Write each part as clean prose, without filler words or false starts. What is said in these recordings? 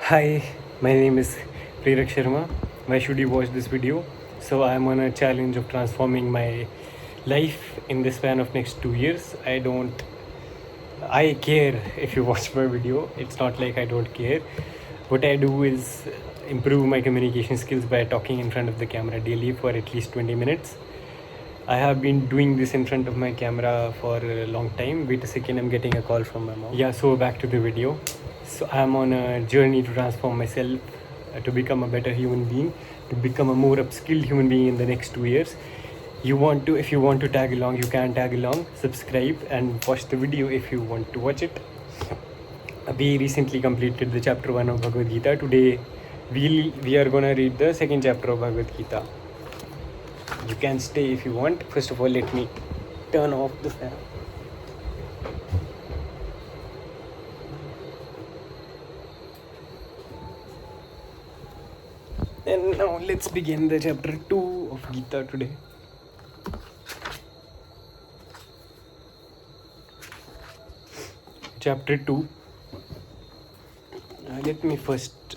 Hi, my name is Prerak Sharma. Why should you watch this video? So I am on a challenge of transforming my life in the span of next 2 years. I care if you watch my video. It's not like I don't care. What I do is improve my communication skills by talking in front of the camera daily for at least 20 minutes. I have been doing this in front of my camera for a long time. Wait a second, I'm getting a call from my mom. Yeah, so back to the video. So I'm on a journey to transform myself, to become a better human being, to become a more upskilled human being in the next 2 years. If you want to tag along, you can tag along, subscribe and watch the video if you want to watch it. We recently completed the chapter 1 of Bhagavad Gita. Today we are gonna read the second chapter of Bhagavad Gita. You can stay if you want. First of all, let me turn off the fan. And now let's begin the chapter 2 of Gita today. Chapter 2. Let me first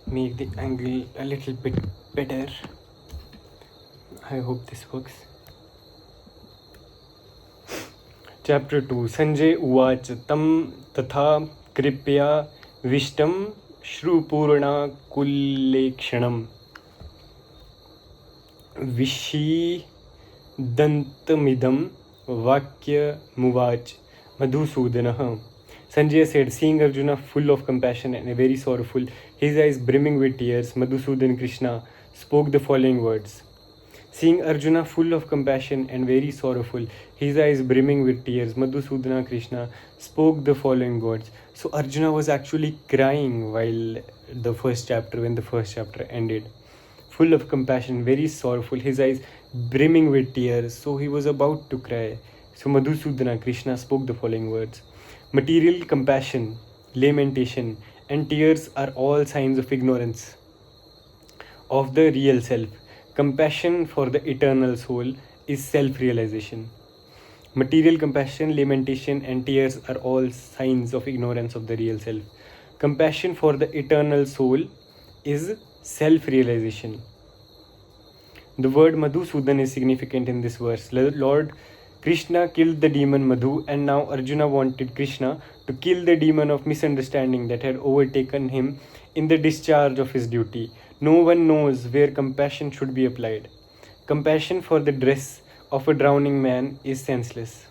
make the angle a little bit better. I hope this works. Chapter 2. Sanjay Uvacha Tam Tatha Kripya Vishtam Shrupurna Kullekshanam Vishidantamidam Vakya Muvach Madhusudanah. Sanjay said, seeing Arjuna full of compassion and very sorrowful, his eyes brimming with tears, Madhusudan Krishna spoke the following words. Seeing Arjuna full of compassion and very sorrowful, his eyes brimming with tears, Madhusudana Krishna spoke the following words. So Arjuna was actually crying when the first chapter ended. Full of compassion, very sorrowful, his eyes brimming with tears, so he was about to cry. So Madhusudana Krishna spoke the following words. Material compassion, lamentation, and tears are all signs of ignorance of the real self. Compassion for the eternal soul is self-realization. Material compassion, lamentation, and tears are all signs of ignorance of the real self. Compassion for the eternal soul is self-realization. The word Madhusudan is significant in this verse. Lord Krishna killed the demon Madhu, and now Arjuna wanted Krishna to kill the demon of misunderstanding that had overtaken him in the discharge of his duty. No one knows where compassion should be applied. Compassion for the dress of a drowning man is senseless.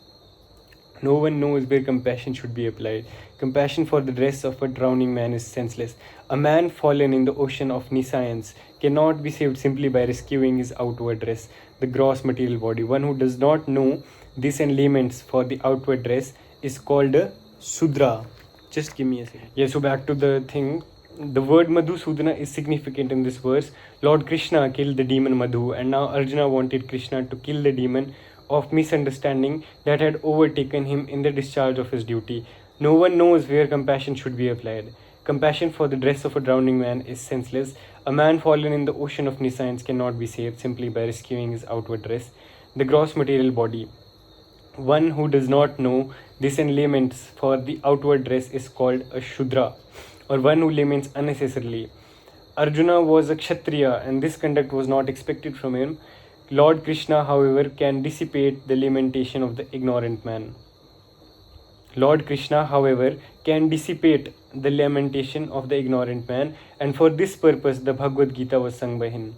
No one knows where compassion should be applied. Compassion for the dress of a drowning man is senseless. A man fallen in the ocean of nescience cannot be saved simply by rescuing his outward dress, the gross material body. One who does not know this and laments for the outward dress is called a Sudra. Just give me a second. Yeah, so back to the thing. The word Madhusudana is significant in this verse. Lord Krishna killed the demon Madhu, and now Arjuna wanted Krishna to kill the demon of misunderstanding that had overtaken him in the discharge of his duty. No one knows where compassion should be applied. Compassion for the dress of a drowning man is senseless. A man fallen in the ocean of nescience cannot be saved simply by rescuing his outward dress, the gross material body. One who does not know this and laments for the outward dress is called a Shudra, or one who laments unnecessarily. Arjuna was a Kshatriya, and this conduct was not expected from him. Lord Krishna, however, can dissipate the lamentation of the ignorant man. Lord Krishna, however, can dissipate the lamentation of the ignorant man, and for this purpose the Bhagavad Gita was sung by him.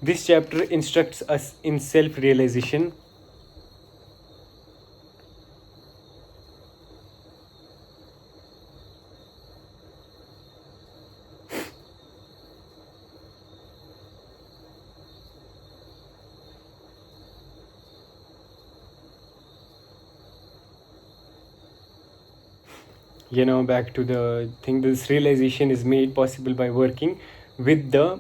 This chapter instructs us in self-realization. Back to the thing. This realization is made possible by working with the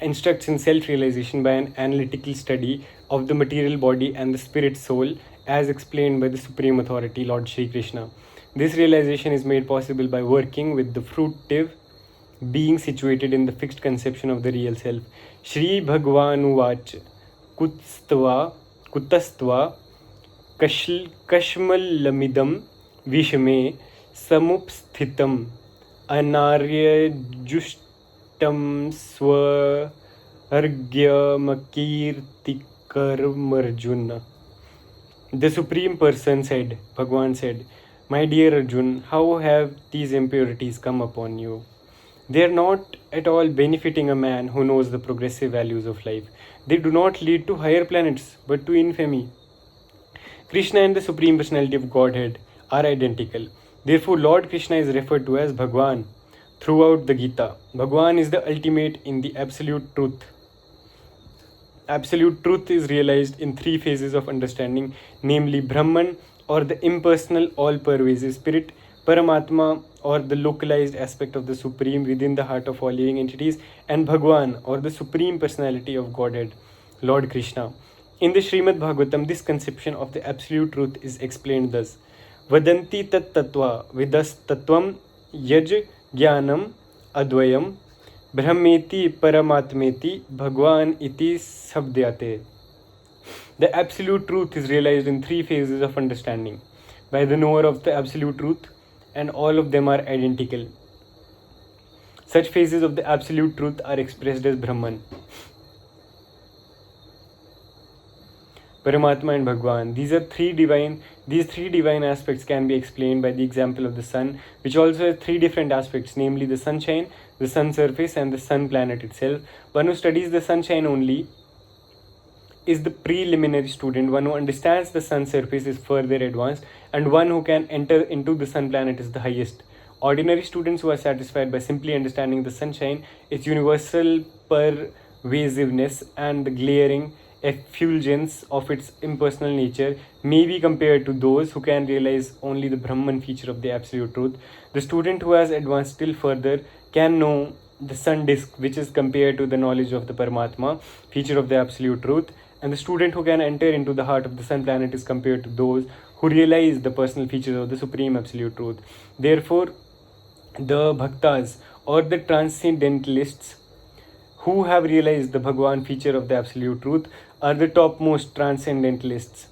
instructs in self-realization by an analytical study of the material body and the spirit soul as explained by the Supreme Authority, Lord Shri Krishna. This realization is made possible by working with the fruitive being situated in the fixed conception of the real self. Shri Bhagwanuvach Kutastva Kashmalamidam Vishame samupsthitam anaryajushtam swargyamakirtikarmarjuna. The Supreme Person said, Bhagwan said, My dear Arjun, how have these impurities come upon you? They are not at all benefiting a man who knows the progressive values of life. They do not lead to higher planets, but to infamy. Krishna and the Supreme Personality of Godhead are identical. Therefore, Lord Krishna is referred to as Bhagwan throughout the Gita. Bhagwan is the ultimate in the absolute truth. Absolute truth is realized in three phases of understanding, namely Brahman or the impersonal, all pervasive spirit, Paramatma or the localized aspect of the Supreme within the heart of all living entities, and Bhagwan or the Supreme Personality of Godhead, Lord Krishna. In the Srimad Bhagavatam, this conception of the absolute truth is explained thus: Vadanti tat tattva vidas tattvam yaj jnanam advayam Brahmeti Paramatmeti Bhagwan iti sabdyate. The absolute truth is realized in three phases of understanding by the knower of the absolute truth, and all of them are identical. Such phases of the absolute truth are expressed as Brahman, Paramatma and Bhagwan. These three divine aspects can be explained by the example of the sun, which also has three different aspects, namely the sunshine, the sun surface, and the sun planet itself. One who studies the sunshine only is the preliminary student. One who understands the sun surface is further advanced, and one who can enter into the sun planet is the highest. Ordinary students who are satisfied by simply understanding the sunshine, its universal pervasiveness, and the glaring effulgence of its impersonal nature, may be compared to those who can realize only the Brahman feature of the absolute truth. The student who has advanced still further can know the sun disk, which is compared to the knowledge of the Paramatma feature of the absolute truth, and the student who can enter into the heart of the sun planet is compared to those who realize the personal features of the supreme absolute truth. Therefore, the bhaktas or the transcendentalists who have realized the Bhagwan feature of the absolute truth are the topmost transcendentalists.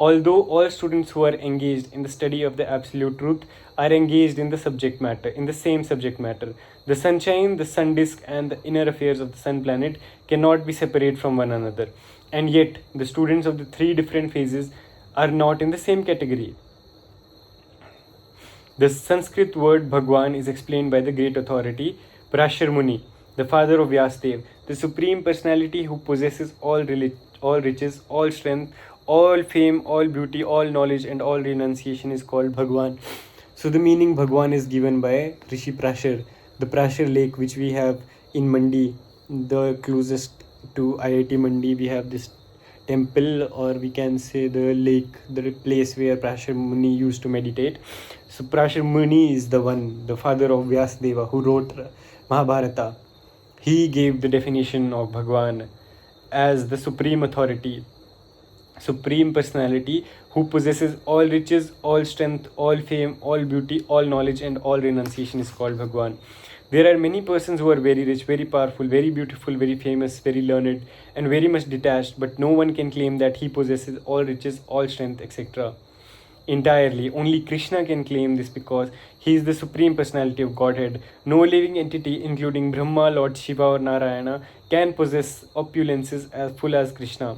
Although all students who are engaged in the study of the absolute truth are engaged in the subject matter, in the same subject matter, the sunshine, the sun disk, and the inner affairs of the sun planet cannot be separate from one another. And yet, the students of the three different phases are not in the same category. The Sanskrit word Bhagwan is explained by the great authority Parashar Muni, the father of Vyasadeva, the supreme personality who possesses all riches, all strength, all fame, all beauty, all knowledge, and all renunciation is called Bhagwan. So the meaning Bhagwan is given by Rishi Prashar, the Prashar lake which we have in Mandi, the closest to IIT Mandi. We have this temple, or we can say the lake, the place where Prashar Muni used to meditate. So Prashar Muni is the one, the father of Vyasadeva, who wrote Mahabharata. He gave the definition of Bhagwan as the supreme authority, supreme personality who possesses all riches, all strength, all fame, all beauty, all knowledge, and all renunciation is called Bhagwan. There are many persons who are very rich, very powerful, very beautiful, very famous, very learned, and very much detached, but no one can claim that he possesses all riches, all strength, etc. entirely. Only Krishna can claim this because he is the supreme personality of Godhead. No living entity, including Brahma, Lord Shiva, or Narayana, can possess opulences as full as Krishna.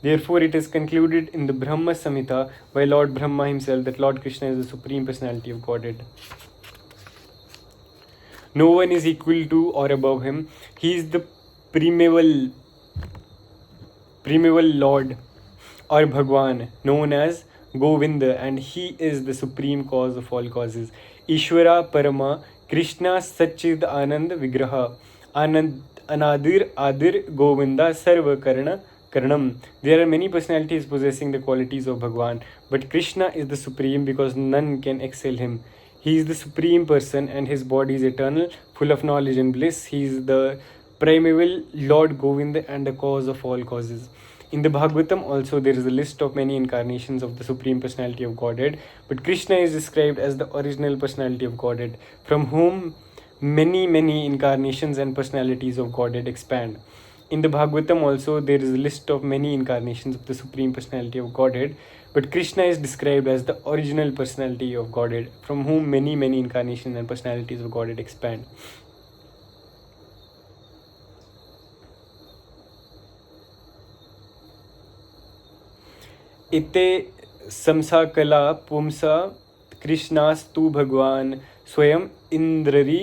Therefore, it is concluded in the Brahma Samhita by Lord Brahma himself that Lord Krishna is the supreme personality of Godhead. No one is equal to or above him. He is the primeval Lord or Bhagwan, known as Govinda, and he is the supreme cause of all causes. Ishvara Parama Krishna Satchid Anand Vigraha Anadir Adir Govinda Sarva Karana Karanam. There are many personalities possessing the qualities of Bhagwan, but Krishna is the supreme because none can excel him. He is the supreme person and his body is eternal, full of knowledge and bliss. He is the primeval Lord Govinda and the cause of all causes. In the Bhagavatam also there is a list of many incarnations of the Supreme Personality of Godhead, but Krishna is described as the original personality of Godhead, from whom many incarnations and personalities of Godhead expand. In the Bhagavatam also, there is a list of many incarnations of the Supreme Personality of Godhead, but Krishna is described as the original personality of Godhead, from whom many, many incarnations and personalities of Godhead expand. इते समसाकला पुंसा कृष्णास्तु भगवान स्वयं इंद्ररी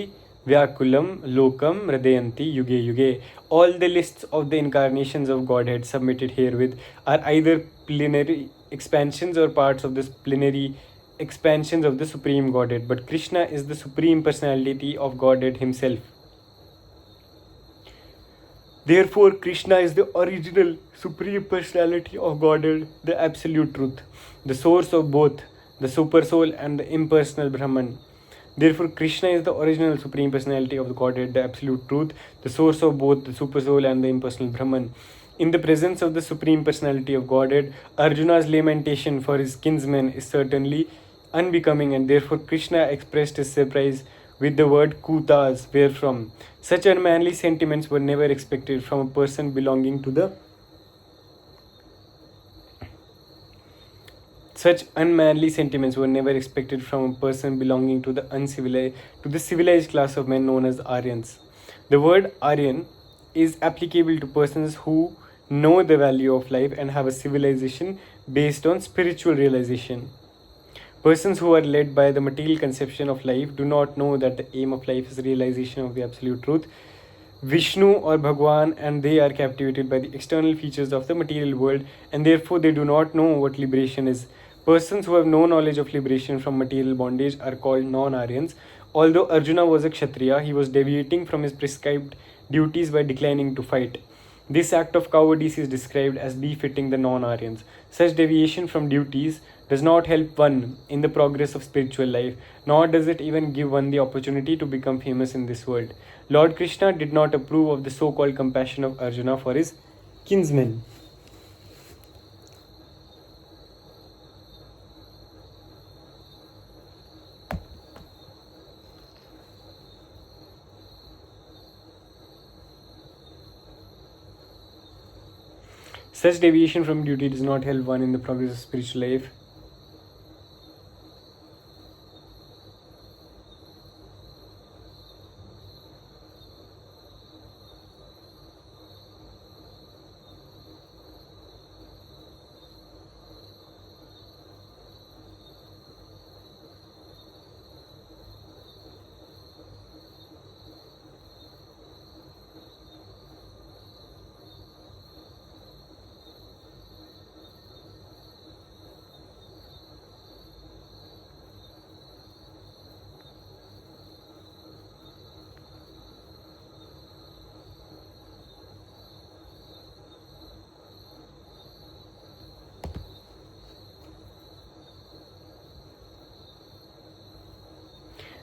व्याकुलम lokam hridayanti yuge yuge. All the lists of the incarnations of Godhead submitted herewith are either plenary expansions or parts of this plenary expansions of the Supreme Godhead, but Krishna is the Supreme Personality of Godhead Himself. Therefore, Krishna is the original Supreme Personality of Godhead, the Absolute Truth, the source of both the Super Soul and the impersonal Brahman. Therefore, Krishna is the original Supreme Personality of the Godhead, the Absolute Truth, the source of both the Super Soul and the impersonal Brahman. In the presence of the Supreme Personality of Godhead, Arjuna's lamentation for his kinsmen is certainly unbecoming, and therefore Krishna expressed his surprise with the word kutas, wherefrom. Such unmanly sentiments were never expected from a person belonging to the Such unmanly sentiments were never expected from a person belonging to the civilized class of men known as Aryans. The word Aryan is applicable to persons who know the value of life and have a civilization based on spiritual realization. Persons who are led by the material conception of life do not know that the aim of life is realization of the absolute truth, Vishnu or Bhagwan, and they are captivated by the external features of the material world, and therefore they do not know what liberation is. Persons who have no knowledge of liberation from material bondage are called non-Aryans. Although Arjuna was a Kshatriya, he was deviating from his prescribed duties by declining to fight. This act of cowardice is described as befitting the non-Aryans. Such deviation from duties does not help one in the progress of spiritual life, nor does it even give one the opportunity to become famous in this world. Lord Krishna did not approve of the so-called compassion of Arjuna for his kinsmen. Such deviation from duty does not help one in the progress of spiritual life.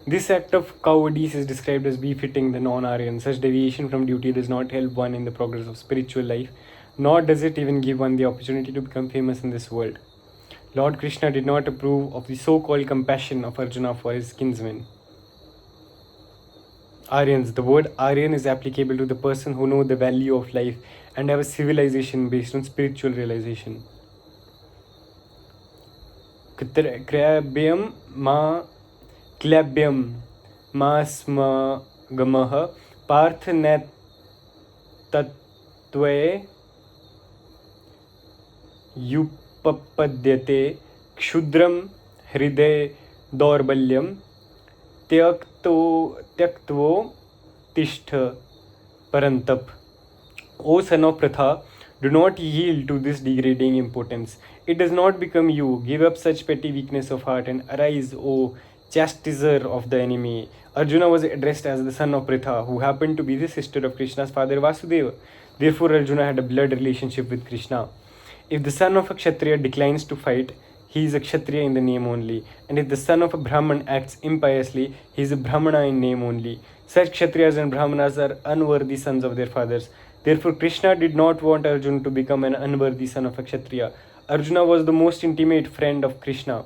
This act of cowardice is described as befitting the non-Aryan. Such deviation from duty does not help one in the progress of spiritual life, nor does it even give one the opportunity to become famous in this world. Lord Krishna did not approve of the so-called compassion of Arjuna for his kinsmen. Aryans. The word Aryan is applicable to the person who know the value of life and have a civilization based on spiritual realization. Krabyam ma क्लैब्यम मास्मगमः Partha नैतत्त्वे युपपद्यते क्षुद्रं हृदय दौर्बल्यं त्यक्त्वो तिष्ठ परन्तप. O son of Pratha, do not yield to this degrading impotence. It does not become you. Give up such petty weakness of heart and arise, O chastiser of the enemy. Arjuna was addressed as the son of Pritha, who happened to be the sister of Krishna's father Vasudeva. Therefore, Arjuna had a blood relationship with Krishna. If the son of a Kshatriya declines to fight, he is a Kshatriya in the name only. And if the son of a Brahman acts impiously, he is a Brahmana in name only. Such Kshatriyas and Brahmanas are unworthy sons of their fathers. Therefore, Krishna did not want Arjuna to become an unworthy son of a Kshatriya. Arjuna was the most intimate friend of Krishna,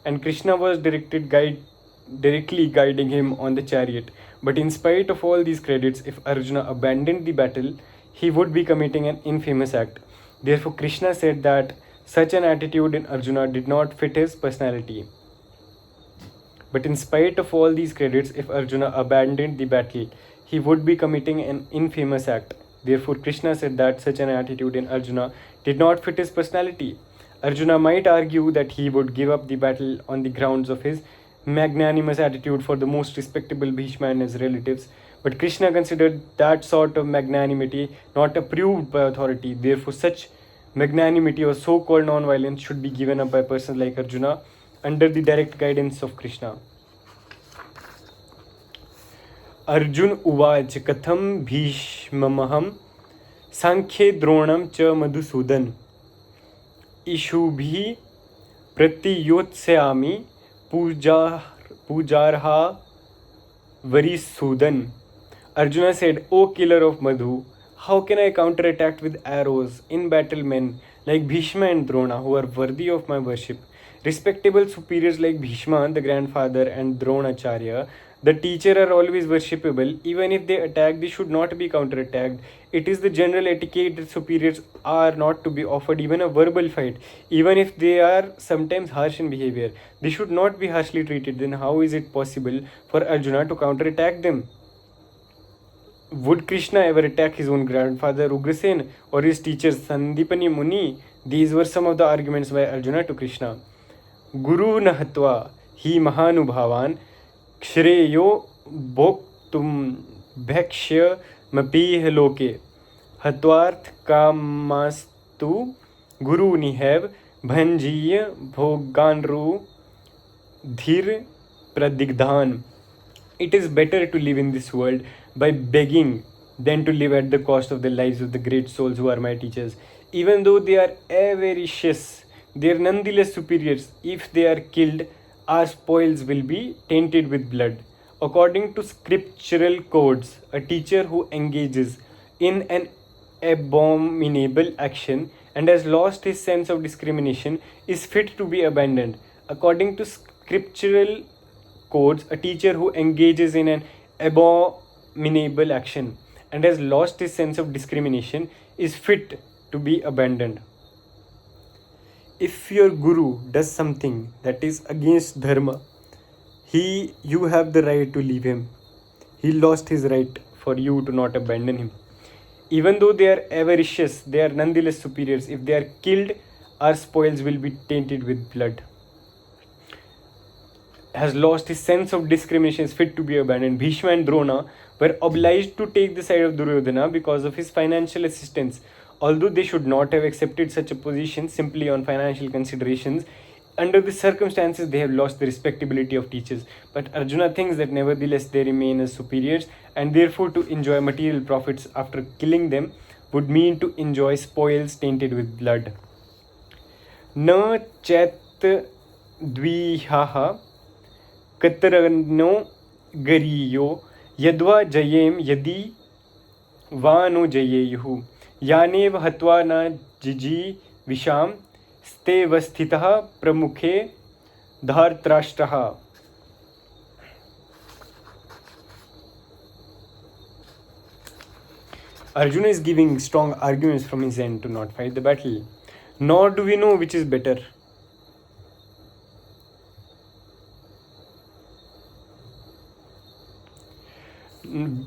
and Krishna was directly guiding him on the chariot. But in spite of all these credits, if Arjuna abandoned the battle, he would be committing an infamous act. Therefore, Krishna said that such an attitude in Arjuna did not fit his personality. But in spite of all these credits, if Arjuna abandoned the battle, he would be committing an infamous act. Therefore, Krishna said that such an attitude in Arjuna did not fit his personality. Arjuna might argue that he would give up the battle on the grounds of his magnanimous attitude for the most respectable Bhishma and his relatives, but Krishna considered that sort of magnanimity not approved by authority. Therefore, such magnanimity or so called non violence should be given up by persons like Arjuna under the direct guidance of Krishna. Arjun उवाच कथम भीष्ममहं सांख्ये द्रोणं च Madhusudan इषुभिः प्रतियोत्स्यामि पूजार्हा Varisudan. Arjuna said, O killer of Madhu, how can I counterattack with arrows in battle men like Bhishma and Drona who are worthy of my worship? Respectable superiors like Bhishma, the grandfather, and Dronacharya, the teacher, are always worshipable. Even if they attack, they should not be counterattacked. It is the general etiquette that superiors are not to be offered even a verbal fight. Even if they are sometimes harsh in behavior, they should not be harshly treated. Then how is it possible for Arjuna to counterattack them? Would Krishna ever attack his own grandfather Ugrasen or his teacher Sandipani Muni? These were some of the arguments by Arjuna to Krishna. Guru nahatva hi mahanubhavan Shreyo bhoktum bhakshya mapih loke hatvarth kamastu guru nihav bhanjiya bhoganru dhir pradigdhan. It is better to live in this world by begging than to live at the cost of the lives of the great souls who are my teachers. Even though they are avaricious, they are nonetheless superiors. If they are killed, our spoils will be tainted with blood. According to scriptural codes, a teacher who engages in an abominable action and has lost his sense of discrimination is fit to be abandoned. According to scriptural codes, a teacher who engages in an abominable action and has lost his sense of discrimination is fit to be abandoned. If your guru does something that is against dharma, you have the right to leave him. He lost his right for you to not abandon him. Even though they are avaricious, they are nonetheless superiors. If they are killed, our spoils will be tainted with blood. Has lost his sense of discrimination, is fit to be abandoned. Bhishma and Drona were obliged to take the side of Duryodhana because of his financial assistance. Although they should not have accepted such a position simply on financial considerations, under the circumstances they have lost the respectability of teachers. But Arjuna thinks that nevertheless they remain as superiors, and therefore to enjoy material profits after killing them would mean to enjoy spoils tainted with blood. Na chat dvihaha katarano gariyo yadva jayem yadi vano jayeyuhu यानेव हत्वा न जिजी विशाम स्तेवस्थितः प्रमुखे धार्तराष्ट्रः. Arjuna is giving strong arguments from his end to not fight the battle. Nor do we know which is better.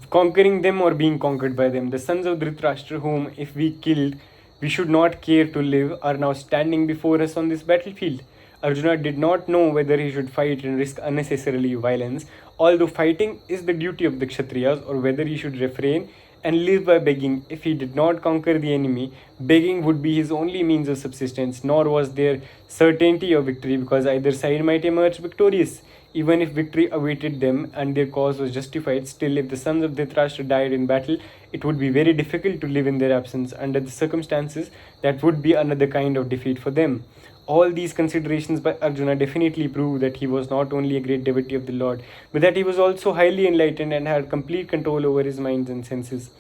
Conquering them or being conquered by them. The sons of Dhritarashtra, whom if we killed we should not care to live, are now standing before us on this battlefield. Arjuna did not know whether he should fight and risk unnecessarily violence, although fighting is the duty of the Kshatriyas, or whether he should refrain and live by begging. If he did not conquer the enemy, begging would be his only means of subsistence, nor was there certainty of victory because either side might emerge victorious. Even if victory awaited them and their cause was justified, still if the sons of Dhritarashtra died in battle, it would be very difficult to live in their absence. Under the circumstances, that would be another kind of defeat for them. All these considerations by Arjuna definitely prove that he was not only a great devotee of the Lord, but that he was also highly enlightened and had complete control over his mind and senses.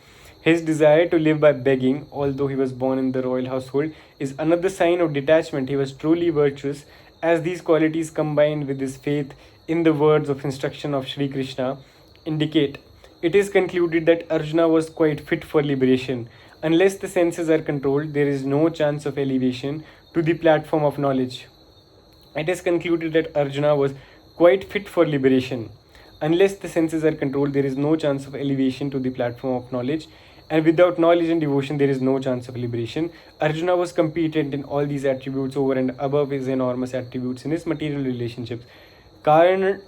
His desire to live by begging, although he was born in the royal household, is another sign of detachment. He was truly virtuous, as these qualities combined with his faith in the words of instruction of Sri Krishna indicate. It is concluded that Arjuna was quite fit for liberation. Unless the senses are controlled, there is no chance of elevation to the platform of knowledge. It is concluded that Arjuna was quite fit for liberation. Unless the senses are controlled, there is no chance of elevation to the platform of knowledge, and without knowledge and devotion, there is no chance of liberation. Arjuna was competent in all these attributes over and above his enormous attributes in his material relationships. Karn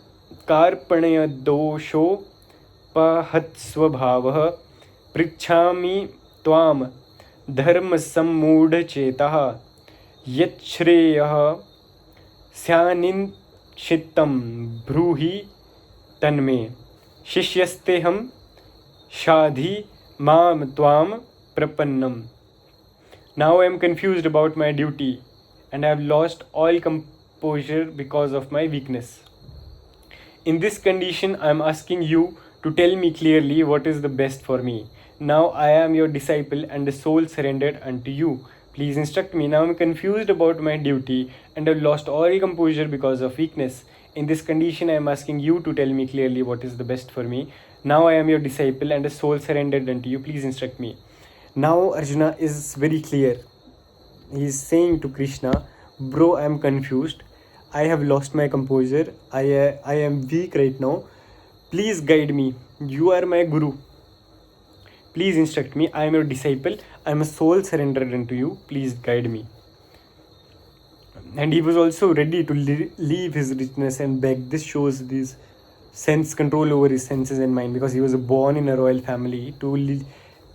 कार्पण्य दोषोपहत्स्वभावः पृच्छामि त्वां धर्मसम्मूढचेतः यच्छ्रेयः स्यान्निश्चितं ब्रूहि तन्मे शिष्यस्तेऽहं शाधि मां त्वां प्रपन्नम्. Now I am confused about my duty and I have lost all composure because of my weakness. In this condition, I am asking you to tell me clearly what is the best for me. Now I am your disciple and the soul surrendered unto you. Please instruct me. Now I am confused about my duty and have lost all composure because of weakness. In this condition, I am asking you to tell me clearly what is the best for me. Now I am your disciple and the soul surrendered unto you. Please instruct me. Now Arjuna is very clear. He is saying to Krishna, bro, I am confused. I have lost my composure. I am weak right now. Please guide me. You are my guru. Please instruct me. I am your disciple. I am a soul surrendered unto you. Please guide me. And he was also ready to leave his richness and beg. This shows this sense control over his senses and mind, because he was born in a royal family. To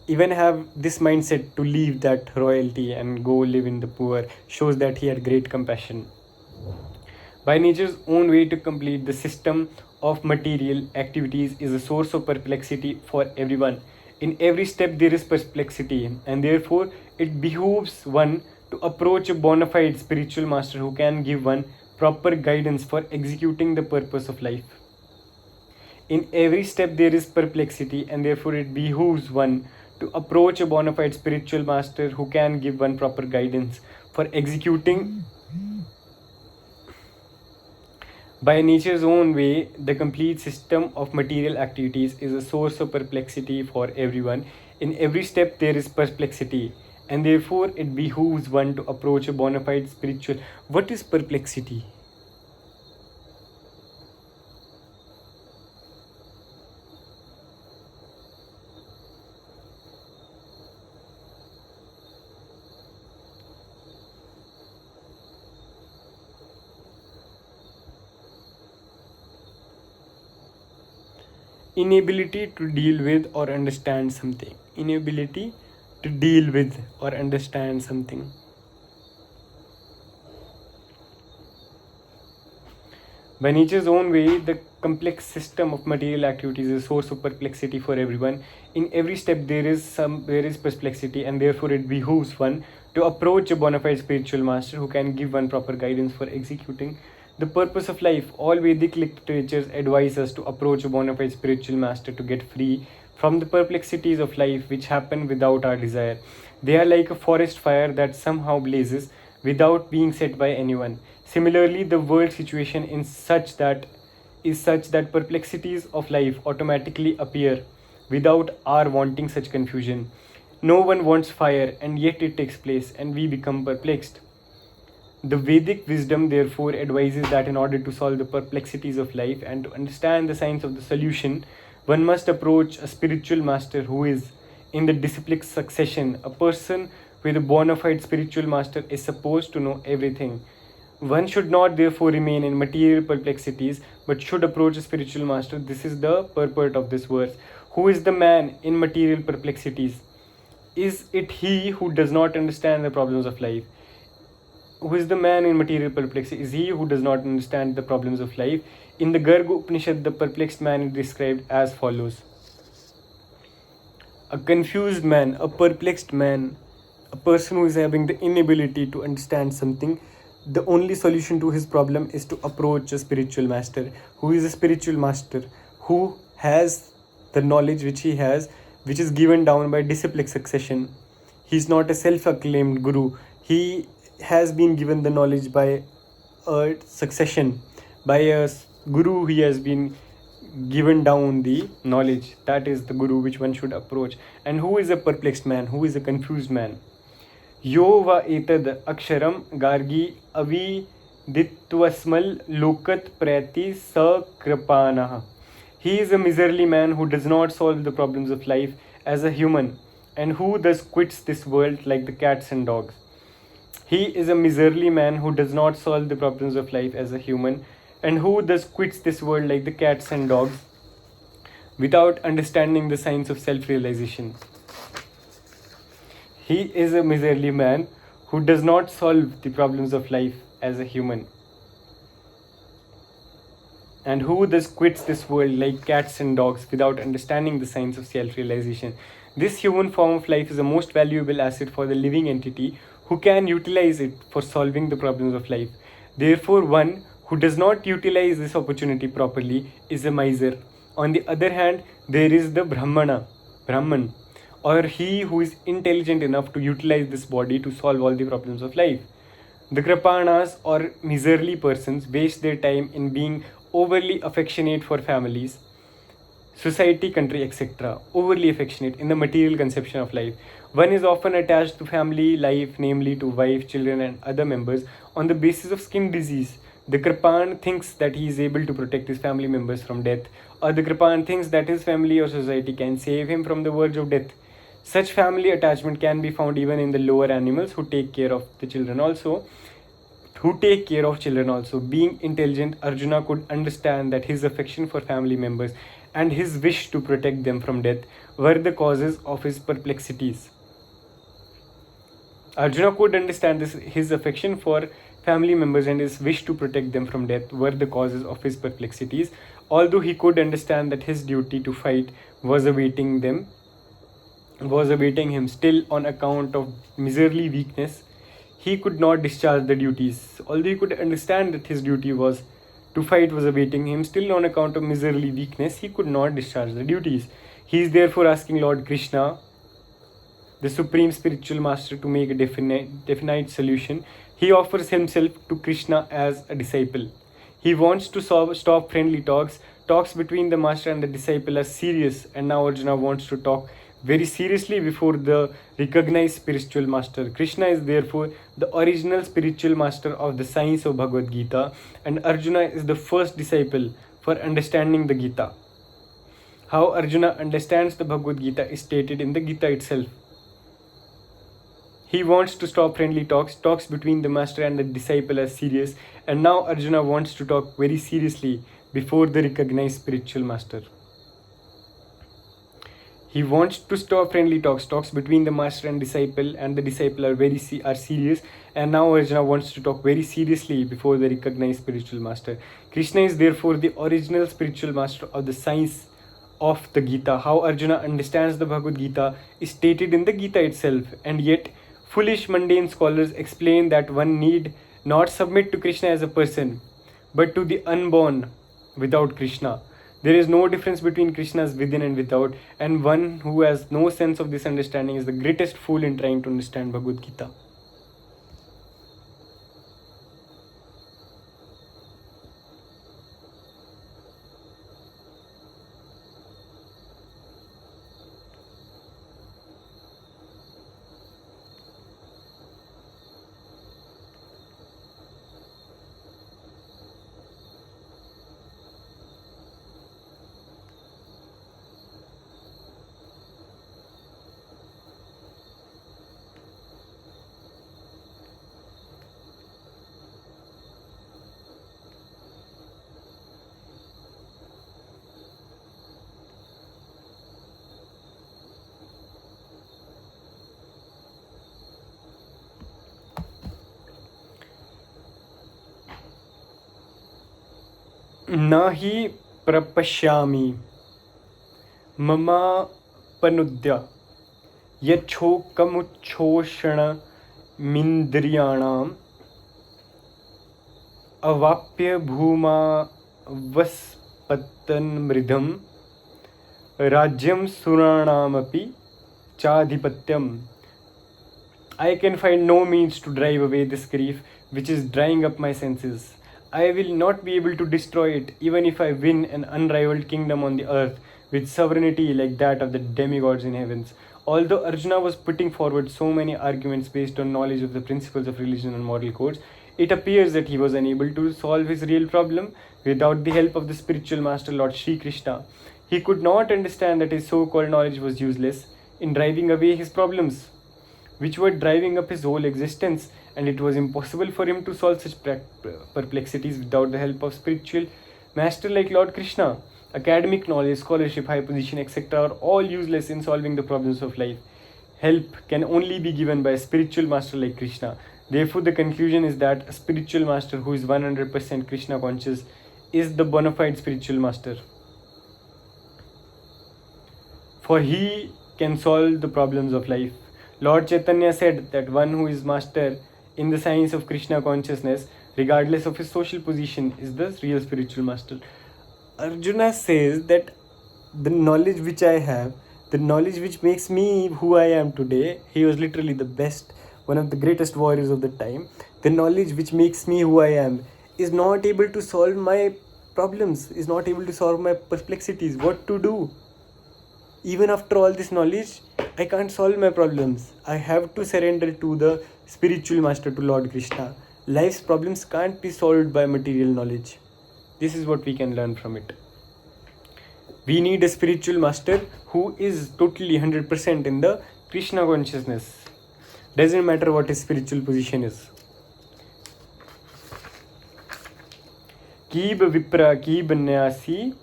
even have this mindset to leave that royalty and go live in the poor shows that he had great compassion. By nature's own way to complete, the system of material activities is a source of perplexity for everyone. In every step there is perplexity, and therefore it behooves one to approach a bona fide spiritual master who can give one proper guidance for executing the purpose of life. In every step there is perplexity, and therefore it behooves one to approach a bona fide spiritual master who can give one proper guidance for executing. By nature's own way, the complete system of material activities is a source of perplexity for everyone. In every step there is perplexity, and therefore it behooves one to approach a bona fide spiritual. What is perplexity? Inability to deal with or understand something. Inability to deal with or understand something. By nature's own way, the complex system of material activities is a source of perplexity for everyone. In every step there is perplexity, and therefore it behooves one to approach a bona fide spiritual master who can give one proper guidance for executing the purpose of life. All Vedic literatures advise us to approach a bona fide spiritual master to get free from the perplexities of life which happen without our desire. They are like a forest fire that somehow blazes without being set by anyone. Similarly, the world situation is such that perplexities of life automatically appear without our wanting such confusion. No one wants fire, and yet it takes place, and we become perplexed. The Vedic wisdom therefore advises that in order to solve the perplexities of life and to understand the science of the solution, one must approach a spiritual master who is in the disciplic succession. A person with a bona fide spiritual master is supposed to know everything. One should not therefore remain in material perplexities, but should approach a spiritual master. This is the purport of this verse. Who is the man in material perplexities? Is it he who does not understand the problems of life? Who is the man in material perplexity? Is he who does not understand the problems of life? In the Garga Upanishad, the perplexed man is described as follows. A confused man, a perplexed man, a person who is having the inability to understand something. The only solution to his problem is to approach a spiritual master. Who is a spiritual master? Who has the knowledge which he has, which is given down by disciplic succession. He is not a self-acclaimed guru. He has been given the knowledge by a succession. By a guru, he has been given down the knowledge. That is the guru which one should approach. And who is a perplexed man? Who is a confused man? Yo va etad aksharam gargi avidittvasmal lokat prati sakripanaha. He is a miserly man who does not solve the problems of life as a human, and who thus quits this world like the cats and dogs. He is a miserly man who does not solve the problems of life as a human, and who thus quits this world like the cats and dogs without understanding the science of self realization. He is a miserly man who does not solve the problems of life as a human, and who thus quits this world like cats and dogs without understanding the science of self realization. This human form of life is the most valuable asset for the living entity who can utilize it for solving the problems of life. Therefore, one who does not utilize this opportunity properly is a miser. On the other hand, there is the Brahman, or he who is intelligent enough to utilize this body to solve all the problems of life. The Kripanas, or miserly persons, waste their time in being overly affectionate for families, society, country, etc. Overly affectionate in the material conception of life. One is often attached to family life, namely to wife, children, and other members, on the basis of skin disease. The Kripan thinks that he is able to protect his family members from death, or the Kripan thinks that his family or society can save him from the verge of death. Such family attachment can be found even in the lower animals who take care of the children also. Being intelligent, Arjuna could understand that his affection for family members and his wish to protect them from death were the causes of his perplexities. Arjuna could understand his affection for family members and his wish to protect them from death were the causes of his perplexities. Although he could understand that his duty to fight was awaiting him still on account of miserly weakness, he could not discharge the duties. Although he could understand that his duty was to fight was awaiting him still on account of miserly weakness, he could not discharge the duties. He is therefore asking Lord Krishna, the supreme spiritual master, to make a definite solution. He offers himself to Krishna as a disciple. He wants to stop friendly talks. Talks between the master and the disciple are serious, and now Arjuna wants to talk very seriously before the recognized spiritual master. Krishna is therefore the original spiritual master of the science of Bhagavad Gita, and Arjuna is the first disciple for understanding the Gita. How Arjuna understands the Bhagavad Gita is stated in the Gita itself. He wants to stop friendly talks. Talks between the master and the disciple are serious, and now Arjuna wants to talk very seriously before the recognized spiritual master. He wants to stop friendly talks. Talks between the master and the disciple are serious, and now Arjuna wants to talk very seriously before the recognized spiritual master. Krishna is therefore the original spiritual master of the science of the Gita. How Arjuna understands the Bhagavad Gita is stated in the Gita itself, and yet foolish mundane scholars explain that one need not submit to Krishna as a person, but to the unborn without Krishna. There is no difference between Krishna's within and without, and one who has no sense of this understanding is the greatest fool in trying to understand Bhagavad Gita. न हि प्रपश्यामि ममापनुद्य यच्छोकमुच्छोषणमिन्द्रियाणाम् अवाप्य भूमावस्पत्तन्मृदं राज्यं सुराणामपि चाधिपत्यम्. I can find no means to drive away this grief which is drying up my senses. I will not be able to destroy it, even if I win an unrivaled kingdom on the earth with sovereignty like that of the demigods in heavens. Although Arjuna was putting forward so many arguments based on knowledge of the principles of religion and moral codes, it appears that he was unable to solve his real problem without the help of the spiritual master Lord Sri Krishna. He could not understand that his so called knowledge was useless in driving away his problems, which were driving up his whole existence, and it was impossible for him to solve such perplexities without the help of spiritual master like Lord Krishna. Academic knowledge, scholarship, high position, etc. are all useless in solving the problems of life. Help can only be given by a spiritual master like Krishna. Therefore, the conclusion is that a spiritual master who is 100% Krishna conscious is the bona fide spiritual master. For he can solve the problems of life. Lord Chaitanya said that one who is master in the science of Krishna consciousness, regardless of his social position, is the real spiritual master. Arjuna says that the knowledge which I have, the knowledge which makes me who I am today, he was literally the best, one of the greatest warriors of the time. The knowledge which makes me who I am is not able to solve my problems, is not able to solve my perplexities, what to do. Even after all this knowledge, I can't solve my problems. I have to surrender to the spiritual master, to Lord Krishna. Life's problems can't be solved by material knowledge. This is what we can learn from it. We need a spiritual master who is totally 100% in the Krishna consciousness. Doesn't matter what his spiritual position is. Kib vipra kib nyasi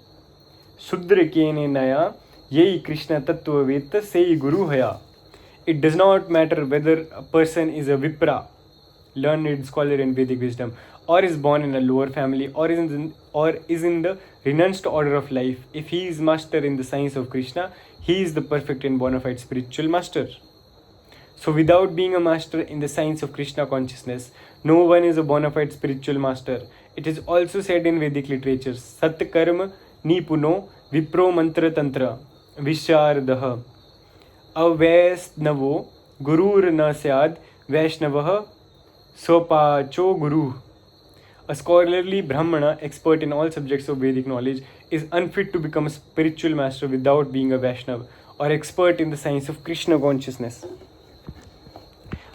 sudra kene naya yei Krishna tattva veta sei guru haya. It does not matter whether a person is a vipra, learned scholar in Vedic wisdom, or is born in a lower family, or is in the renounced order of life. If he is master in the science of Krishna, he is the perfect and bona fide spiritual master. So without being a master in the science of Krishna consciousness, no one is a bona fide spiritual master. It is also said in Vedic literature, Sat karma nipuno vipro mantra tantra vishardah avaisnavo gurur na syad vaishnavah sopacho guru. A scholarly Brahmana, expert in all subjects of Vedic knowledge, is unfit to become a spiritual master without being a Vaishnava or expert in the science of Krishna consciousness.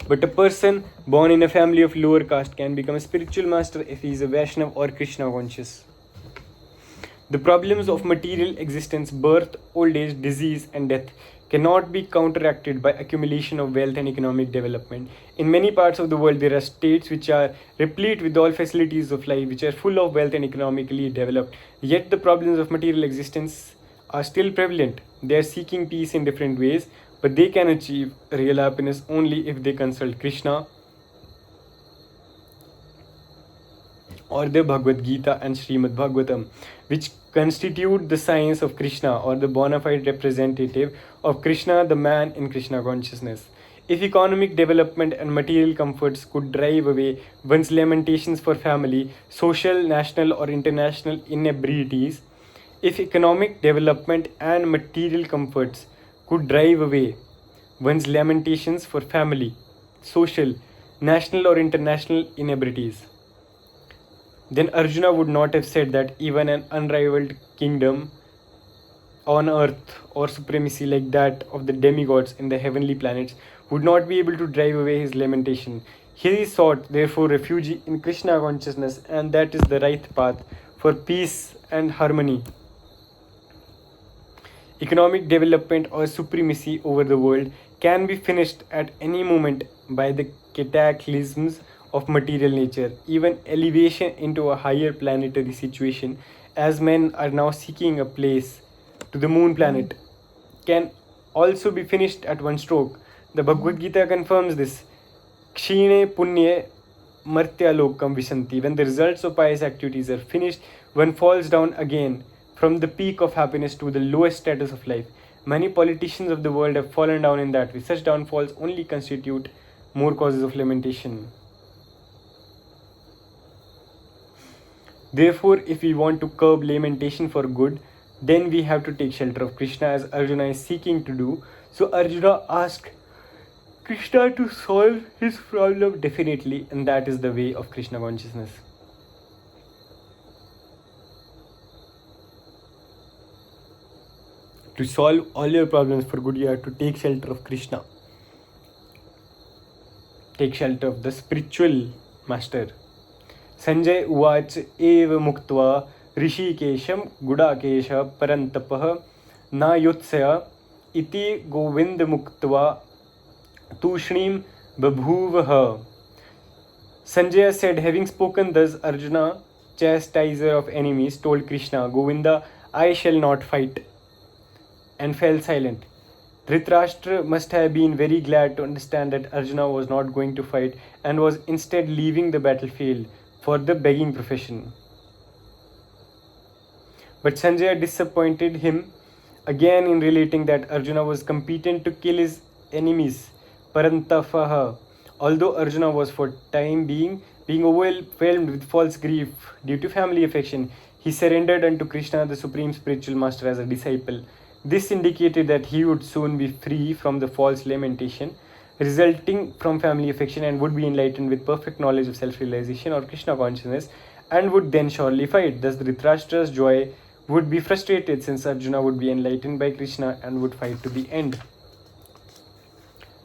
But a person born in a family of lower caste can become a spiritual master if he is a Vaishnava or Krishna conscious. The problems of material existence, birth, old age, disease, and death cannot be counteracted by accumulation of wealth and economic development. In many parts of the world, there are states which are replete with all facilities of life, which are full of wealth and economically developed. Yet the problems of material existence are still prevalent. They are seeking peace in different ways, but they can achieve real happiness only if they consult Krishna or the Bhagavad Gita and Srimad Bhagavatam, which constitute the science of Krishna or the bona fide representative of Krishna, the man in Krishna consciousness. If economic development and material comforts could drive away one's lamentations for family, social, national, or international inebrities, if economic development and material comforts could drive away one's lamentations for family, social, national, or international inebrities, then Arjuna would not have said that even an unrivaled kingdom on earth or supremacy like that of the demigods in the heavenly planets would not be able to drive away his lamentation. He sought, therefore, refuge in Krishna consciousness, and that is the right path for peace and harmony. Economic development or supremacy over the world can be finished at any moment by the cataclysms of material nature. Even elevation into a higher planetary situation, as men are now seeking a place to the moon planet, can also be finished at one stroke. The Bhagavad Gita confirms this. Kshine punye martya lokam vishanti. When the results of pious activities are finished, one falls down again from the peak of happiness to the lowest status of life. Many politicians of the world have fallen down in that way. Such downfalls only constitute more causes of lamentation. Therefore, if we want to curb lamentation for good, then we have to take shelter of Krishna, as Arjuna is seeking to do. So Arjuna asked Krishna to solve his problem definitely, and that is the way of Krishna consciousness. To solve all your problems for good, you have to take shelter of Krishna. Take shelter of the spiritual master. Sanjay Uwach Eva Muktva Rishikesham Gudakesha Parantapah Nayotsaya Iti Govind Muktva Tushnim Babhuvaha. Sanjaya said, having spoken thus, Arjuna, chastiser of enemies, told Krishna, Govinda, I shall not fight, and fell silent. Dhritarashtra must have been very glad to understand that Arjuna was not going to fight and was instead leaving the battlefield for the begging profession. But Sanjaya disappointed him again in relating that Arjuna was competent to kill his enemies, Parantafaha. Although Arjuna was for time being overwhelmed with false grief due to family affection, he surrendered unto Krishna, the supreme spiritual master, as a disciple. This indicated that he would soon be free from the false lamentation resulting from family affection and would be enlightened with perfect knowledge of self-realization or Krishna consciousness and would then surely fight. Thus Dhritarashtra's joy would be frustrated since Arjuna would be enlightened by Krishna and would fight to the end.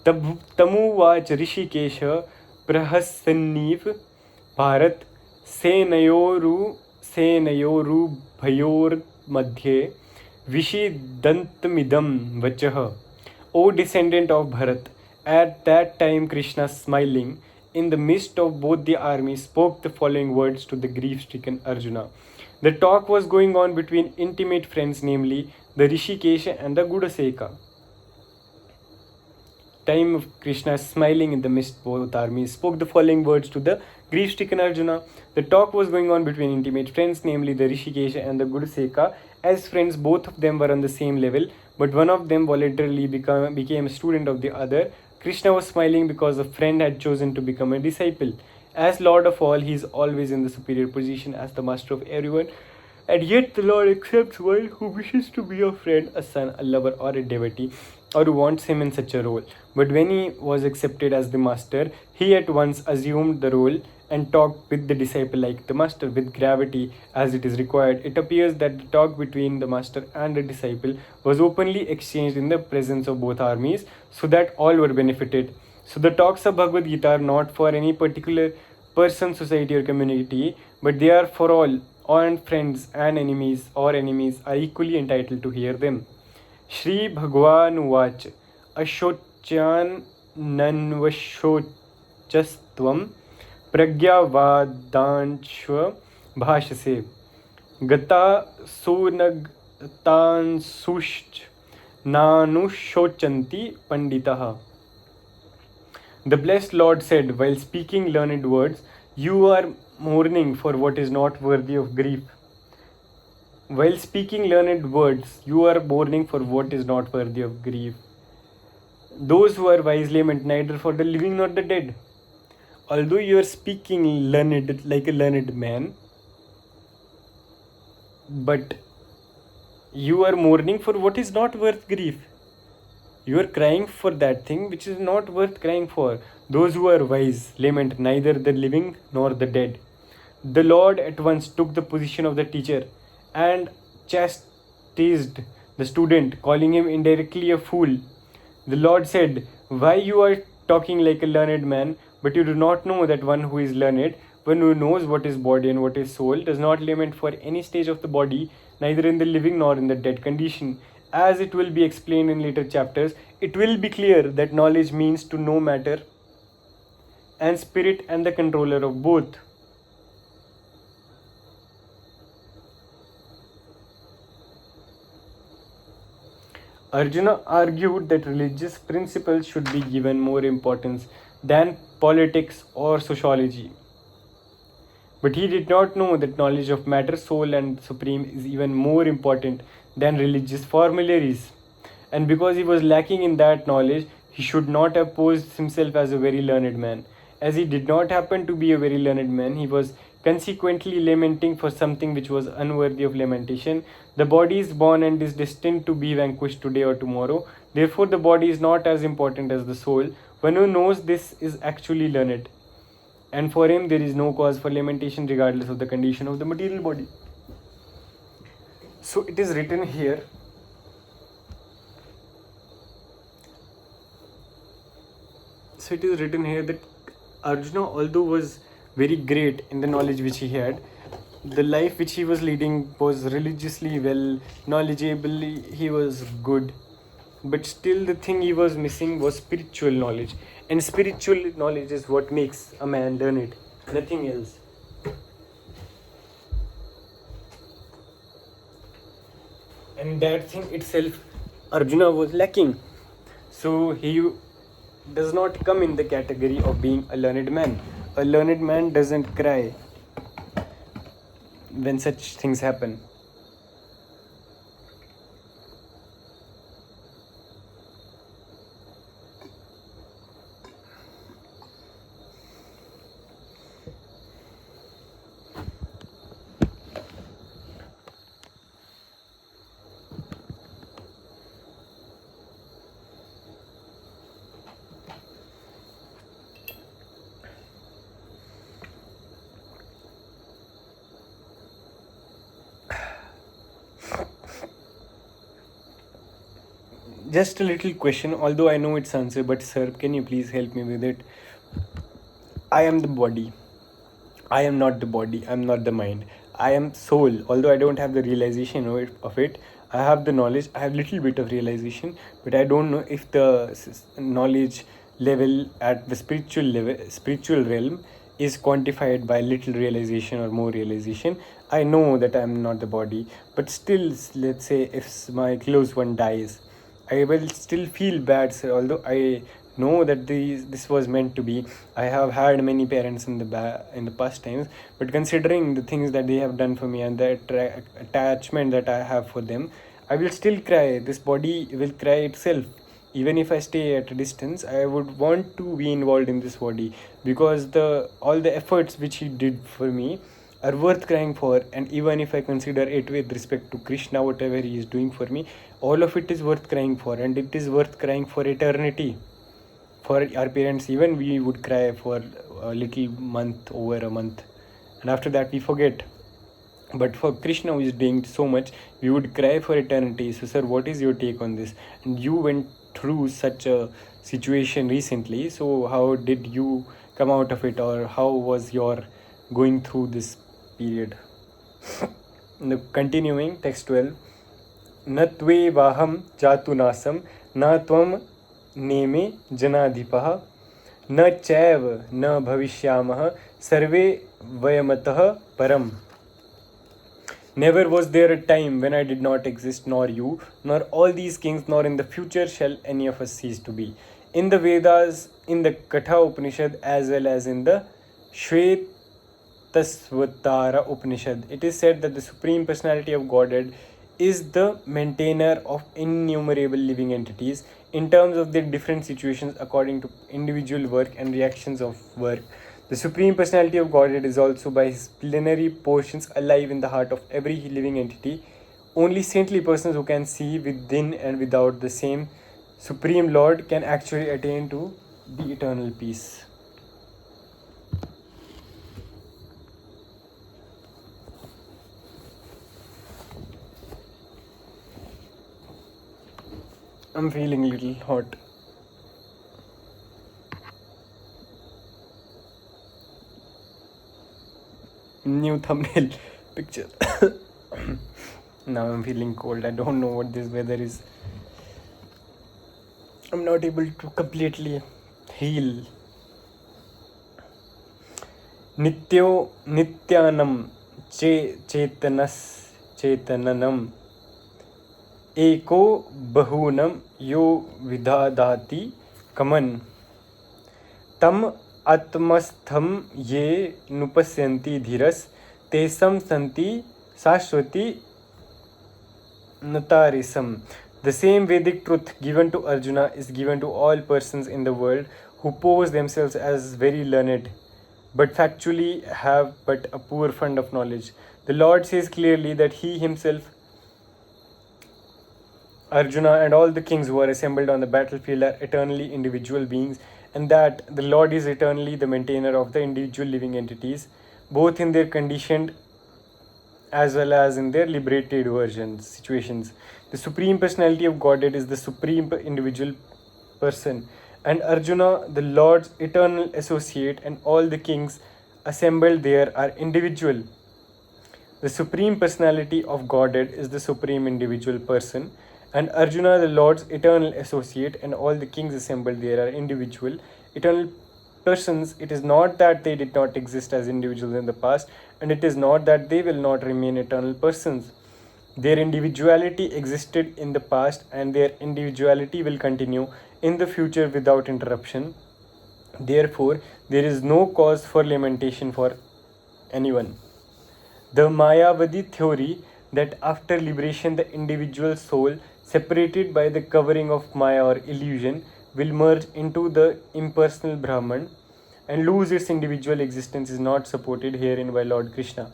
तमुवाच ऋषिकेश प्रहसन्नीव भारत सेनयोरुभयोर्मध्ये विषिदन्तमिदं वचः. O descendant of Bharat, at that time Krishna, smiling in the midst of both the armies, spoke the following words to the grief-stricken Arjuna. The talk was going on between intimate friends, namely the Rishikesha and the Gudaseka. Time of Krishna, smiling in the midst of both armies, spoke the following words to the grief-stricken Arjuna. The talk was going on between intimate friends, namely the Rishikesha and the Gudaseka. As friends, both of them were on the same level, but one of them voluntarily became a student of the other. Krishna was smiling because a friend had chosen to become a disciple. As Lord of all, he is always in the superior position as the master of everyone. And yet the Lord accepts one who wishes to be a friend, a son, a lover, or a devotee, or who wants him in such a role. But when he was accepted as the master, he at once assumed the role and talked with the disciple like the master, with gravity as it is required. It appears that the talk between the master and the disciple was openly exchanged in the presence of both armies, so that all were benefited. So the talks of Bhagavad Gita are not for any particular person, society, or community, but they are for all friends and enemies or enemies are equally entitled to hear them. Shri Bhagwan Vach Ashochan Nanvashocastvam Pragyavadanshva Bhashase Gata Sunagtansush Nanushochanti Panditaha. The blessed Lord said while speaking learned words, you are mourning for what is not worthy of grief. While speaking learned words, you are mourning for what is not worthy of grief. Those who are wise lament neither for the living nor the dead. Although you are speaking learned like a learned man, but you are mourning for what is not worth grief. You are crying for that thing which is not worth crying for. Those who are wise lament neither the living nor the dead. The Lord at once took the position of the teacher and chastised the student, calling him indirectly a fool. The Lord said, why you are talking like a learned man, but you do not know that one who is learned, one who knows what is body and what is soul, does not lament for any stage of the body, neither in the living nor in the dead condition. As it will be explained in later chapters, it will be clear that knowledge means to know matter and spirit and the controller of both. Arjuna argued that religious principles should be given more importance than politics or sociology. But he did not know that knowledge of matter, soul, and supreme is even more important than religious formularies. And because he was lacking in that knowledge, he should not have posed himself as a very learned man. As he did not happen to be a very learned man, he was consequently lamenting for something which was unworthy of lamentation. The body is born and is destined to be vanquished today or tomorrow. Therefore, the body is not as important as the soul. One who knows this is actually learned. And for him, there is no cause for lamentation regardless of the condition of the material body. So it is written here So it is written here that Arjuna, although was very great in the knowledge which he had, the life which he was leading was religiously well, knowledgeably he was good, but still the thing he was missing was spiritual knowledge, and spiritual knowledge is what makes a man learn it, nothing else. And that thing itself Arjuna was lacking. So he does not come in the category of being a learned man. A learned man doesn't cry when such things happen. Just a little question, although I know its answer, but sir, can you please help me with it? I am the body. I am not the body. I am not the mind. I am soul. Although I don't have the realization of it, I have the knowledge. I have little bit of realization, but I don't know if the knowledge level at the spiritual level, spiritual realm, is quantified by little realization or more realization. I know that I am not the body, but still, let's say if my close one dies, I will still feel bad, sir, although I know that this was meant to be. I have had many parents in the past times, but considering the things that they have done for me and the attachment that I have for them, I will still cry. This body will cry itself. Even if I stay at a distance, I would want to be involved in this body, because the all the efforts which he did for me are worth crying for. And even if I consider it with respect to Krishna, whatever he is doing for me, all of it is worth crying for, and it is worth crying for eternity. For our parents, even we would cry for a little month, over a month, and after that we forget. But for Krishna, who is doing so much, we would cry for eternity. So sir, what is your take on this? And you went through such a situation recently, so how did you come out of it, or how was your going through this period? Continuing, text 12. न त्वेवाहं जातु नासं न त्वं नेमे जनाधिपः न चैव न भविष्यामः सर्वे वयमतः परम्. Never was there a time when I did not exist, nor you, nor all these kings, nor in the future shall any of us cease to be. In the Vedas, in the Katha Upanishad, as well as in the Shvetasvatara Upanishad, it is said that the Supreme Personality of Godhead is the maintainer of innumerable living entities in terms of their different situations according to individual work and reactions of work. The Supreme Personality of Godhead is also by his plenary portions alive in the heart of every living entity. Only saintly persons who can see within and without the same Supreme Lord can actually attain to the eternal peace. I'm feeling a little hot. New thumbnail picture. Now I'm feeling cold. I don't know what this weather is. I'm not able to completely heal. Nityo nityanam chetananam eko bahunam yo vidadati kaman tam atmastham ye nupasyanti dhiras tesam santi sashwati natarisam. The same Vedic truth given to Arjuna is given to all persons in the world who pose themselves as very learned, but factually have but a poor fund of knowledge. The Lord says clearly that he himself, Arjuna, and all the kings who are assembled on the battlefield are eternally individual beings, and that the Lord is eternally the maintainer of the individual living entities, both in their conditioned as well as in their liberated situations. The Supreme Personality of Godhead is the supreme individual person, And Arjuna, the Lord's eternal associate, and all the kings assembled there are individual. The Supreme Personality of Godhead is the Supreme Individual Person, and Arjuna, the Lord's eternal associate, and all the kings assembled there are individual. Eternal persons, it is not that they did not exist as individuals in the past, and it is not that they will not remain eternal persons. Their individuality existed in the past, and their individuality will continue in the future without interruption. Therefore, there is no cause for lamentation for anyone. The Mayavadi theory that after liberation the individual soul, separated by the covering of Maya or illusion, will merge into the impersonal Brahman and lose its individual existence is not supported herein by Lord Krishna.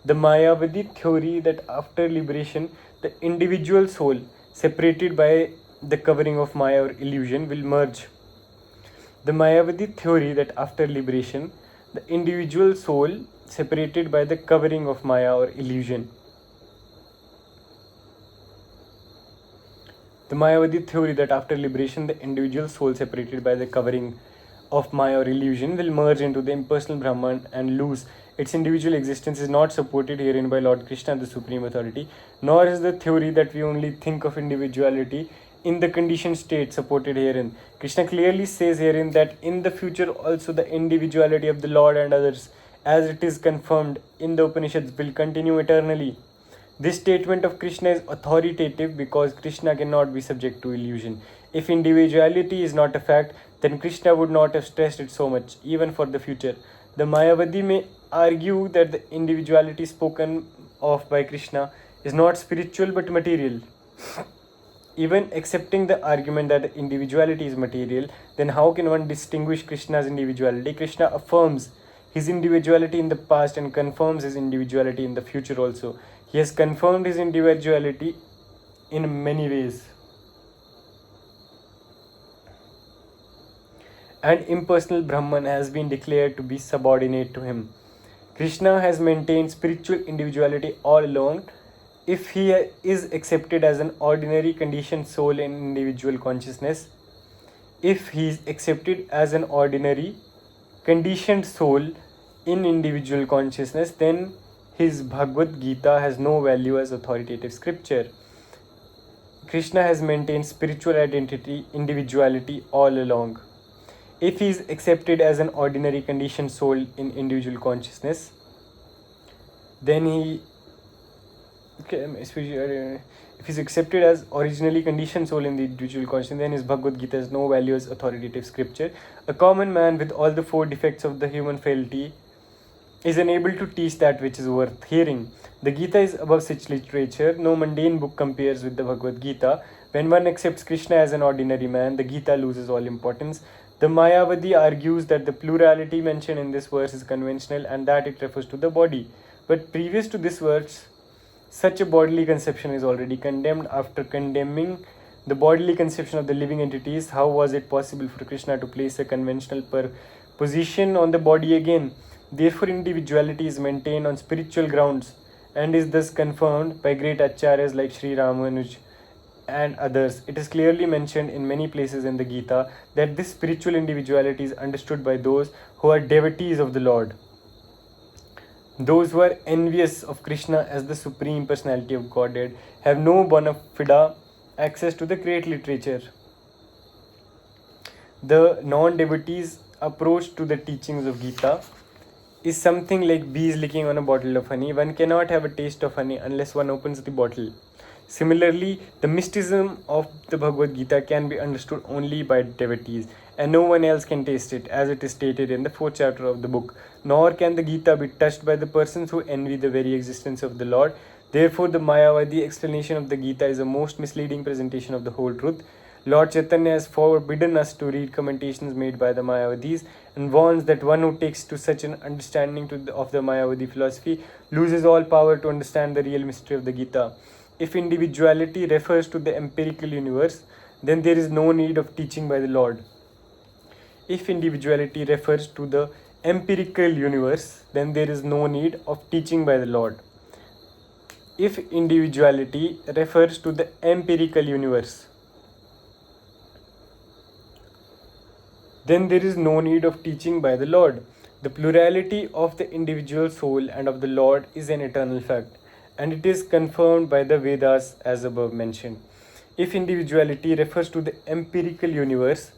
The Mayavadi theory that after liberation the individual soul, separated by the covering of Maya or illusion, will merge. The Mayavadi theory that after liberation the individual soul, separated by the covering of Maya or illusion. The Mayavadi theory that after liberation the individual soul, separated by the covering of Maya or illusion, will merge into the impersonal Brahman and lose its individual existence is not supported herein by Lord Krishna, the Supreme Authority, nor is the theory that we only think of individuality in the conditioned state supported herein. Krishna clearly says herein that in the future also the individuality of the Lord and others, as it is confirmed in the Upanishads, will continue eternally. This statement of Krishna is authoritative because Krishna cannot be subject to illusion. If individuality is not a fact, then Krishna would not have stressed it so much, even for the future. The Mayavadi may argue that the individuality spoken of by Krishna is not spiritual but material. Even accepting the argument that the individuality is material, then how can one distinguish Krishna's individuality? Krishna affirms his individuality in the past and confirms his individuality in the future also. He has confirmed his individuality in many ways. And impersonal Brahman has been declared to be subordinate to him. Krishna has maintained spiritual individuality all along. If he is accepted as an ordinary conditioned soul in individual consciousness, if he is accepted as an ordinary conditioned soul in individual consciousness, then his Bhagavad Gita has no value as authoritative scripture. Krishna has maintained spiritual identity, individuality all along. If he is accepted as an ordinary conditioned soul in individual consciousness, then if he is accepted as originally conditioned soul in the individual consciousness, then his Bhagavad Gita has no value as authoritative scripture. A common man with all the 4 defects of the human frailty is unable to teach that which is worth hearing. The Gita is above such literature. No mundane book compares with the Bhagavad Gita. When one accepts Krishna as an ordinary man, the Gita loses all importance. The Mayavadi argues that the plurality mentioned in this verse is conventional and that it refers to the body. But previous to this verse, such a bodily conception is already condemned. After condemning the bodily conception of the living entities, how was it possible for Krishna to place a conventional position on the body again? Therefore, individuality is maintained on spiritual grounds and is thus confirmed by great acharyas like Sri Ramanuj and others. It is clearly mentioned in many places in the Gita that this spiritual individuality is understood by those who are devotees of the Lord. Those who are envious of Krishna as the Supreme Personality of Godhead have no bona fide access to the great literature. The non-devotees' approach to the teachings of Gita is something like bees licking on a bottle of honey. One cannot have a taste of honey unless one opens the bottle. Similarly, the mysticism of the Bhagavad Gita can be understood only by devotees, and no one else can taste it, as it is stated in the 4th chapter of the book. Nor can the Gita be touched by the persons who envy the very existence of the Lord. Therefore, the Mayavadi explanation of the Gita is a most misleading presentation of the whole truth. Lord Chaitanya has forbidden us to read commentations made by the Mayavadis and warns that one who takes to such an understanding of the Mayavadi philosophy loses all power to understand the real mystery of the Gita. If individuality refers to the empirical universe, then there is no need of teaching by the Lord. If individuality refers to the empirical universe, then there is no need of teaching by the Lord. If individuality refers to the empirical universe, then there is no need of teaching by the Lord. The plurality of the individual soul and of the Lord is an eternal fact, and it is confirmed by the Vedas as above mentioned. If individuality refers to the empirical universe,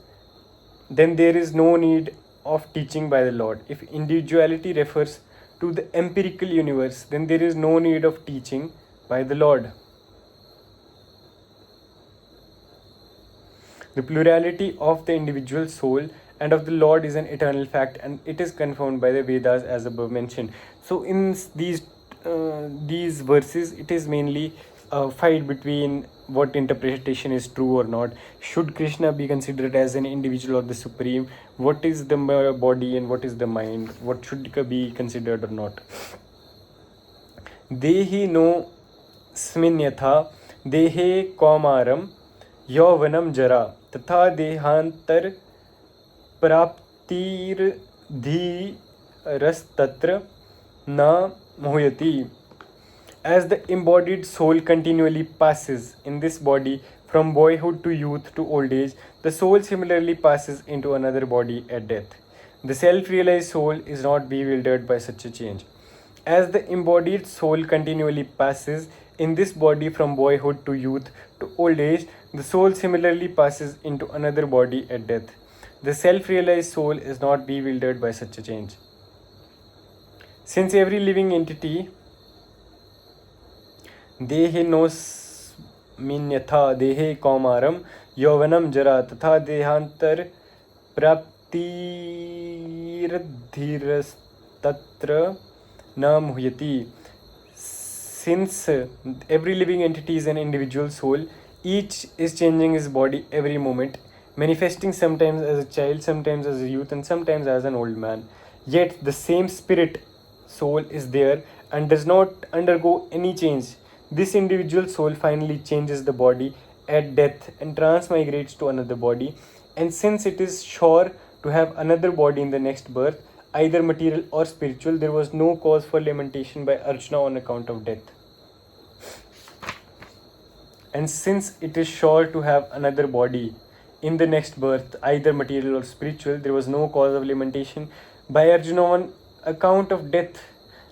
then there is no need of teaching by the Lord. If individuality refers to the empirical universe, then there is no need of teaching by the Lord. The plurality of the individual soul and of the Lord is an eternal fact, and it is confirmed by the Vedas as above mentioned. So, in these verses, it is mainly a fight between what interpretation is true or not. Should Krishna be considered as an individual or the supreme? What is the body and what is the mind? What should be considered or not? Dehi no स्मिन्यथा देहे कौमारम यौवनम जरा तथा देहांतर प्राप्तिर्धीरस्तत्र न मोहयति. As the embodied soul continually passes in this body from boyhood to youth to old age, the soul similarly passes into another body at death. The self-realized soul is not bewildered by such a change. As the embodied soul continually passes in this body from boyhood to youth to old age, the soul similarly passes into another body at death. The self-realized soul is not bewildered by such a change. Since every living entity देहे नोस्मिन्यथा देहे कौमारम यौवनम जरा तथा देहांतर प्राप्तिर्धीरस्तत्र न मुह्यति. Since every living entity is an individual soul, each is changing his body every moment, manifesting sometimes as a child, sometimes as a youth, and sometimes as an old man. Yet the same spirit soul is there and does not undergo any change. This individual soul finally changes the body at death and transmigrates to another body. And since it is sure to have another body in the next birth, either material or spiritual, there was no cause for lamentation by Arjuna on account of death. And since it is sure to have another body in the next birth, either material or spiritual, there was no cause of lamentation by Arjuna on account of death,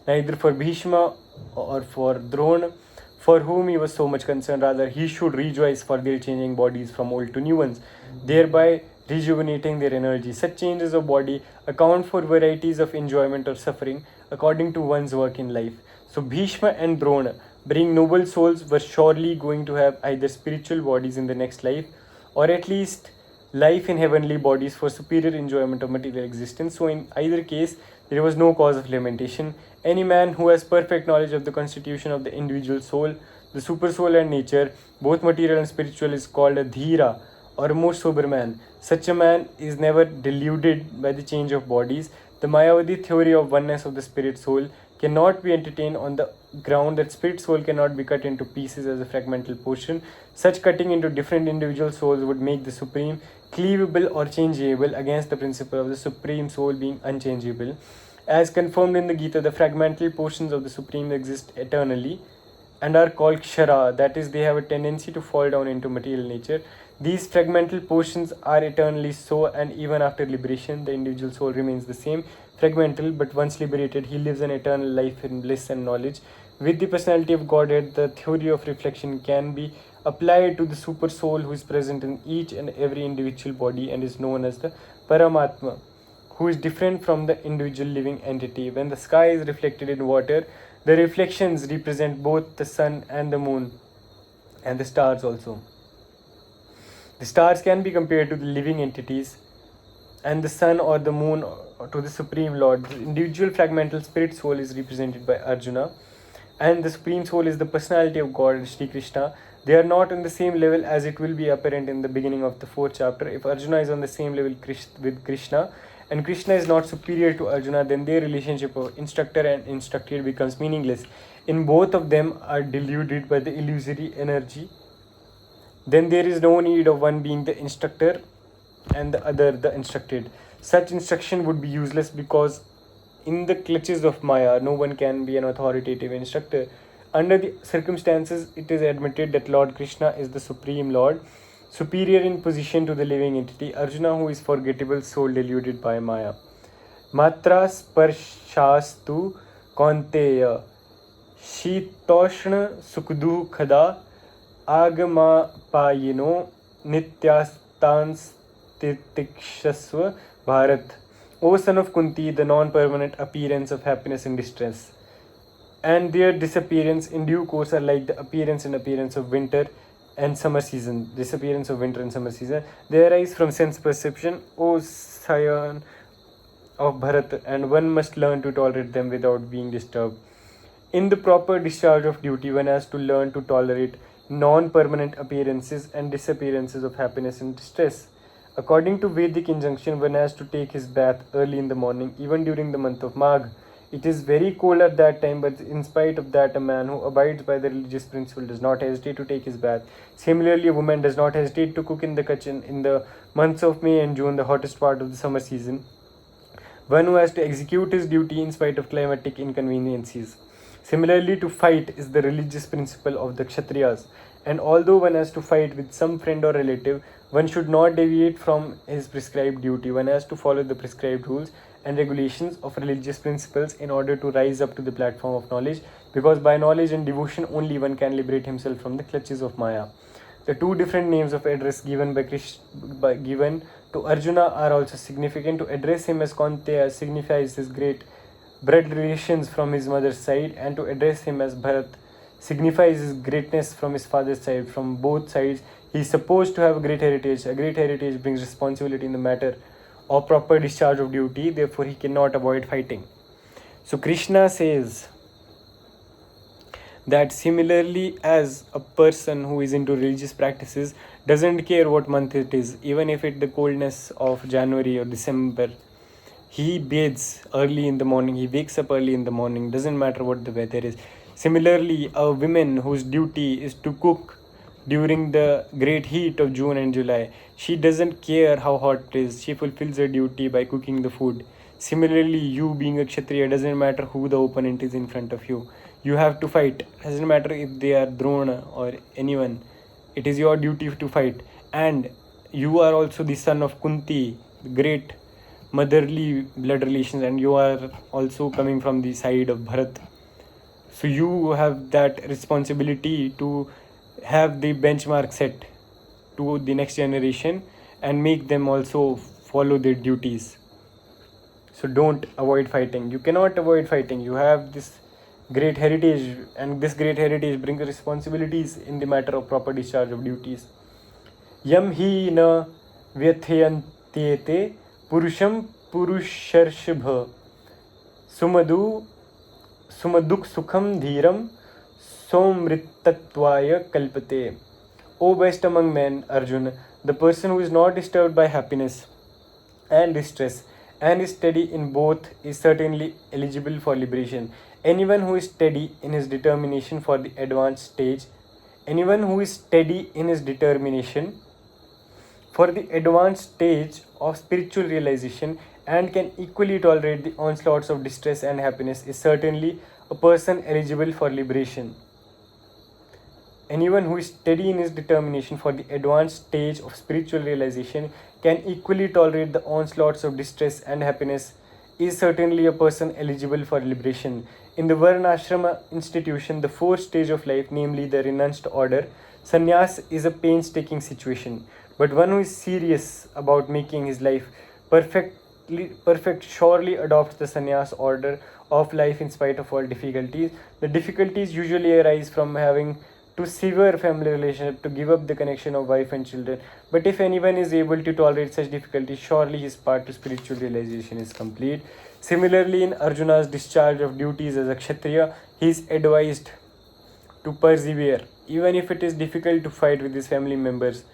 neither for Bhishma or for Drona, for whom he was so much concerned. Rather, he should rejoice for their changing bodies from old to new ones, thereby rejuvenating their energy. Such changes of body account for varieties of enjoyment or suffering according to one's work in life. So Bhishma and Drona, being noble souls, were surely going to have either spiritual bodies in the next life, or at least life in heavenly bodies for superior enjoyment of material existence. So in either case, there was no cause of lamentation. Any man who has perfect knowledge of the constitution of the individual soul, the super soul and nature, both material and spiritual, is called a dhira, or a most sober man. Such a man is never deluded by the change of bodies. The Mayavadi theory of oneness of the spirit soul cannot be entertained on the ground that spirit soul cannot be cut into pieces as a fragmental portion. Such cutting into different individual souls would make the supreme cleavable or changeable against the principle of the supreme soul being unchangeable. As confirmed in the Geeta, the fragmental portions of the supreme exist eternally and are called kshara, that is, they have a tendency to fall down into material nature. These fragmental portions are eternally so, and even after liberation, the individual soul remains the same, fragmental, but once liberated, he lives an eternal life in bliss and knowledge. With the personality of Godhead, the theory of reflection can be applied to the super soul who is present in each and every individual body and is known as the Paramatma, who is different from the individual living entity. When the sky is reflected in water, the reflections represent both the sun and the moon and the stars also. The stars can be compared to the living entities and the sun or the moon to the Supreme Lord. The individual fragmental spirit soul is represented by Arjuna, and the Supreme Soul is the personality of God, Shri Krishna. They are not on the same level, as it will be apparent in the beginning of the 4th chapter. If Arjuna is on the same level with Krishna, and Krishna is not superior to Arjuna, then their relationship of instructor and instructed becomes meaningless. In both of them are deluded by the illusory energy. Then there is no need of one being the instructor and the other the instructed. Such instruction would be useless, because in the clutches of Maya, no one can be an authoritative instructor. Under the circumstances, it is admitted that Lord Krishna is the Supreme Lord, superior in position to the living entity. Arjuna, who is forgettable, soul deluded by Maya. Matra sparshastu kaunteya शीतोष्ण सुखदुःखदा आगमापायिनो नित्यास्तांस्तितिक्षस्व Bharat. O son of Kunti, the non-permanent appearance of happiness and distress, and their disappearance in due course are like the appearance and appearance of winter and summer season. Disappearance of winter and summer season. They arise from sense perception, O scion of Bharat, and one must learn to tolerate them without being disturbed. In the proper discharge of duty, one has to learn to tolerate non-permanent appearances and disappearances of happiness and distress. According to Vedic injunction, one has to take his bath early in the morning, even during the month of Magh. It is very cold at that time, but in spite of that, a man who abides by the religious principle does not hesitate to take his bath. Similarly, a woman does not hesitate to cook in the kitchen in the months of May and June, the hottest part of the summer season. One who has to execute his duty in spite of climatic inconveniences. Similarly, to fight is the religious principle of the Kshatriyas, and although one has to fight with some friend or relative, one should not deviate from his prescribed duty. One has to follow the prescribed rules and regulations of religious principles in order to rise up to the platform of knowledge, because by knowledge and devotion only one can liberate himself from the clutches of Maya. The two different names of address given given to Arjuna are also significant. To address him as Kaunteya signifies his great blood relations from his mother's side, and to address him as Bharat signifies his greatness from his father's side. From both sides, he is supposed to have a great heritage. A great heritage brings responsibility in the matter of proper discharge of duty, therefore, he cannot avoid fighting. So, Krishna says that similarly, as a person who is into religious practices doesn't care what month it is, even if it's the coldness of January or December, he bathes early in the morning, he wakes up early in the morning, doesn't matter what the weather is. Similarly, a woman whose duty is to cook during the great heat of June and July, she doesn't care how hot it is, she fulfills her duty by cooking the food. Similarly, you being a Kshatriya, doesn't matter who the opponent is in front of you, you have to fight. Doesn't matter if they are Drona or anyone, it is your duty to fight. And you are also the son of Kunti, the great motherly blood relations, and you are also coming from the side of Bharat. So you have that responsibility to have the benchmark set to the next generation and make them also follow their duties. So don't avoid fighting. You cannot avoid fighting. You have this great heritage, and this great heritage brings responsibilities in the matter of proper discharge of duties. Yam hi na vyathayantyete purusham purusharshbha sumaduk sukham dhiram somrittatvaya kalpate. O best among men, Arjuna, the person who is not disturbed by happiness and distress and is steady in both is certainly eligible for liberation. Anyone who is steady in his determination for the advanced stage, anyone who is steady in his determination for the advanced stage of spiritual realization and can equally tolerate the onslaughts of distress and happiness is certainly a person eligible for liberation. Anyone who is steady in his determination for the advanced stage of spiritual realization can equally tolerate the onslaughts of distress and happiness is certainly a person eligible for liberation. In the Varnashrama institution, the fourth stage of life, namely the renounced order, sannyas is a painstaking situation. But one who is serious about making his life perfect surely adopts the sannyas order of life in spite of all difficulties. The difficulties usually arise from having to sever family relationship, to give up the connection of wife and children. But if anyone is able to tolerate such difficulties, surely his path to spiritual realization is complete. Similarly, in Arjuna's discharge of duties as a Kshatriya, he is advised to persevere, even if it is difficult to fight with his family members.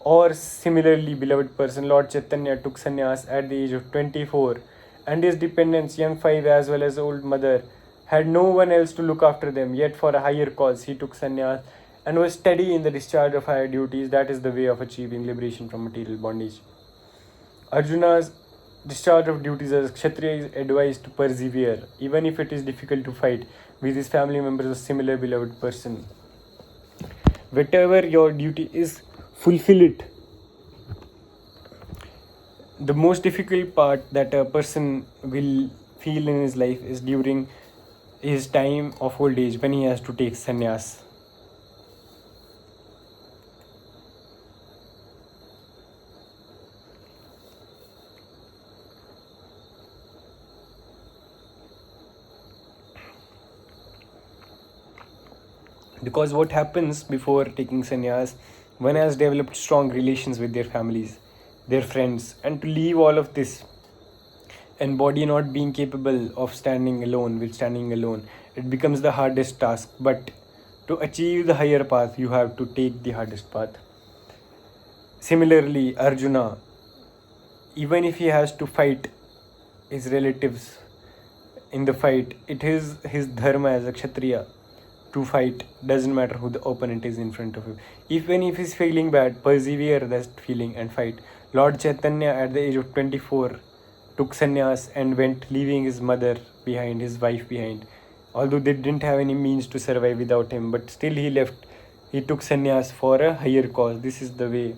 Or similarly, beloved person, Lord Chaitanya took sannyas at the age of 24, and his dependents, young 5 as well as old mother, had no one else to look after them. Yet for a higher cause, he took sannyas and was steady in the discharge of higher duties. That is the way of achieving liberation from material bondage. Arjuna's discharge of duties as Kshatriya is advised to persevere, even if it is difficult to fight with his family members or similar beloved person. Whatever your duty is, fulfill it. The most difficult part that a person will feel in his life is during his time of old age, when he has to take sannyas. Because what happens before taking sannyas, one has developed strong relations with their families, their friends, and to leave all of this and body not being capable of standing alone, it becomes the hardest task. But to achieve the higher path, you have to take the hardest path. Similarly, Arjuna, even if he has to fight his relatives in the fight, it is his dharma as a kshatriya to fight. Doesn't matter who the opponent is in front of him. Even if he's feeling bad, persevere that feeling and fight. Lord Chaitanya at the age of 24 took sannyas and went, leaving his mother behind, his wife behind. Although they didn't have any means to survive without him, but still he left. He took sannyas for a higher cause. This is the way.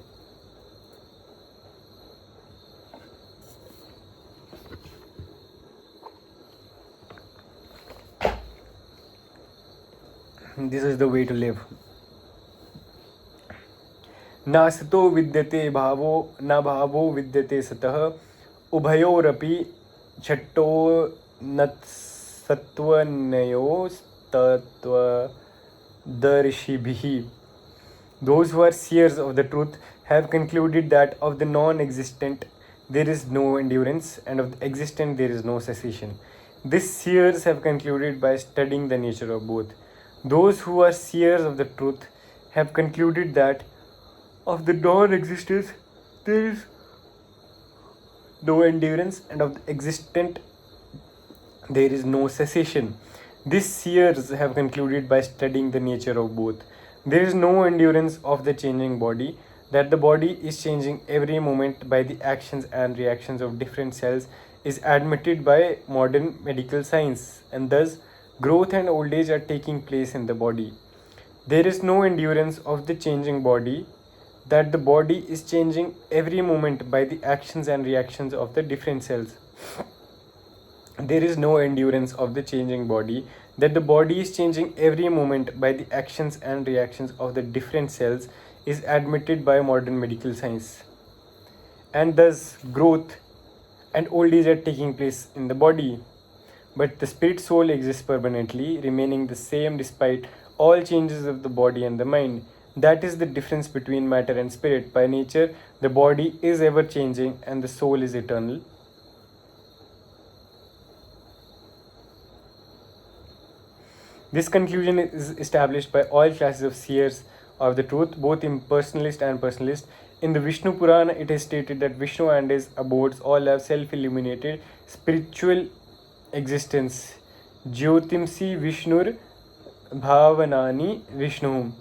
This is the way to live. नासतो विद्यते भावो न भावो विद्यते सतः उभयोरपि छट्टो नत्सत्वनयोस्तत्वदर्शिभिः. Those who are seers of the truth have concluded that of the non-existent there is no endurance, and of the existent there is no cessation. These seers have concluded by studying the nature of both. Those who are seers of the truth have concluded that of the non-existence there is no endurance, and of the existent there is no cessation. These seers have concluded by studying the nature of both. There is no endurance of the changing body, that the body is changing every moment by the actions and reactions of different cells is admitted by modern medical science, and thus growth and old age are taking place in the body. There is no endurance of the changing body, that the body is changing every moment by the actions and reactions of the different cells. There is no endurance of the changing body, that the body is changing every moment by the actions and reactions of the different cells is admitted by modern medical science. And thus growth and old age are taking place in the body. But the spirit soul exists permanently, remaining the same despite all changes of the body and the mind. That is the difference between matter and spirit. By nature, the body is ever changing and the soul is eternal. This conclusion is established by all classes of seers of the truth, both impersonalist and personalist. In the Vishnu Purana, it is stated that Vishnu and his abodes all have self-illuminated spiritual existence. Jyotimsi Vishnur Bhavanani Vishnu.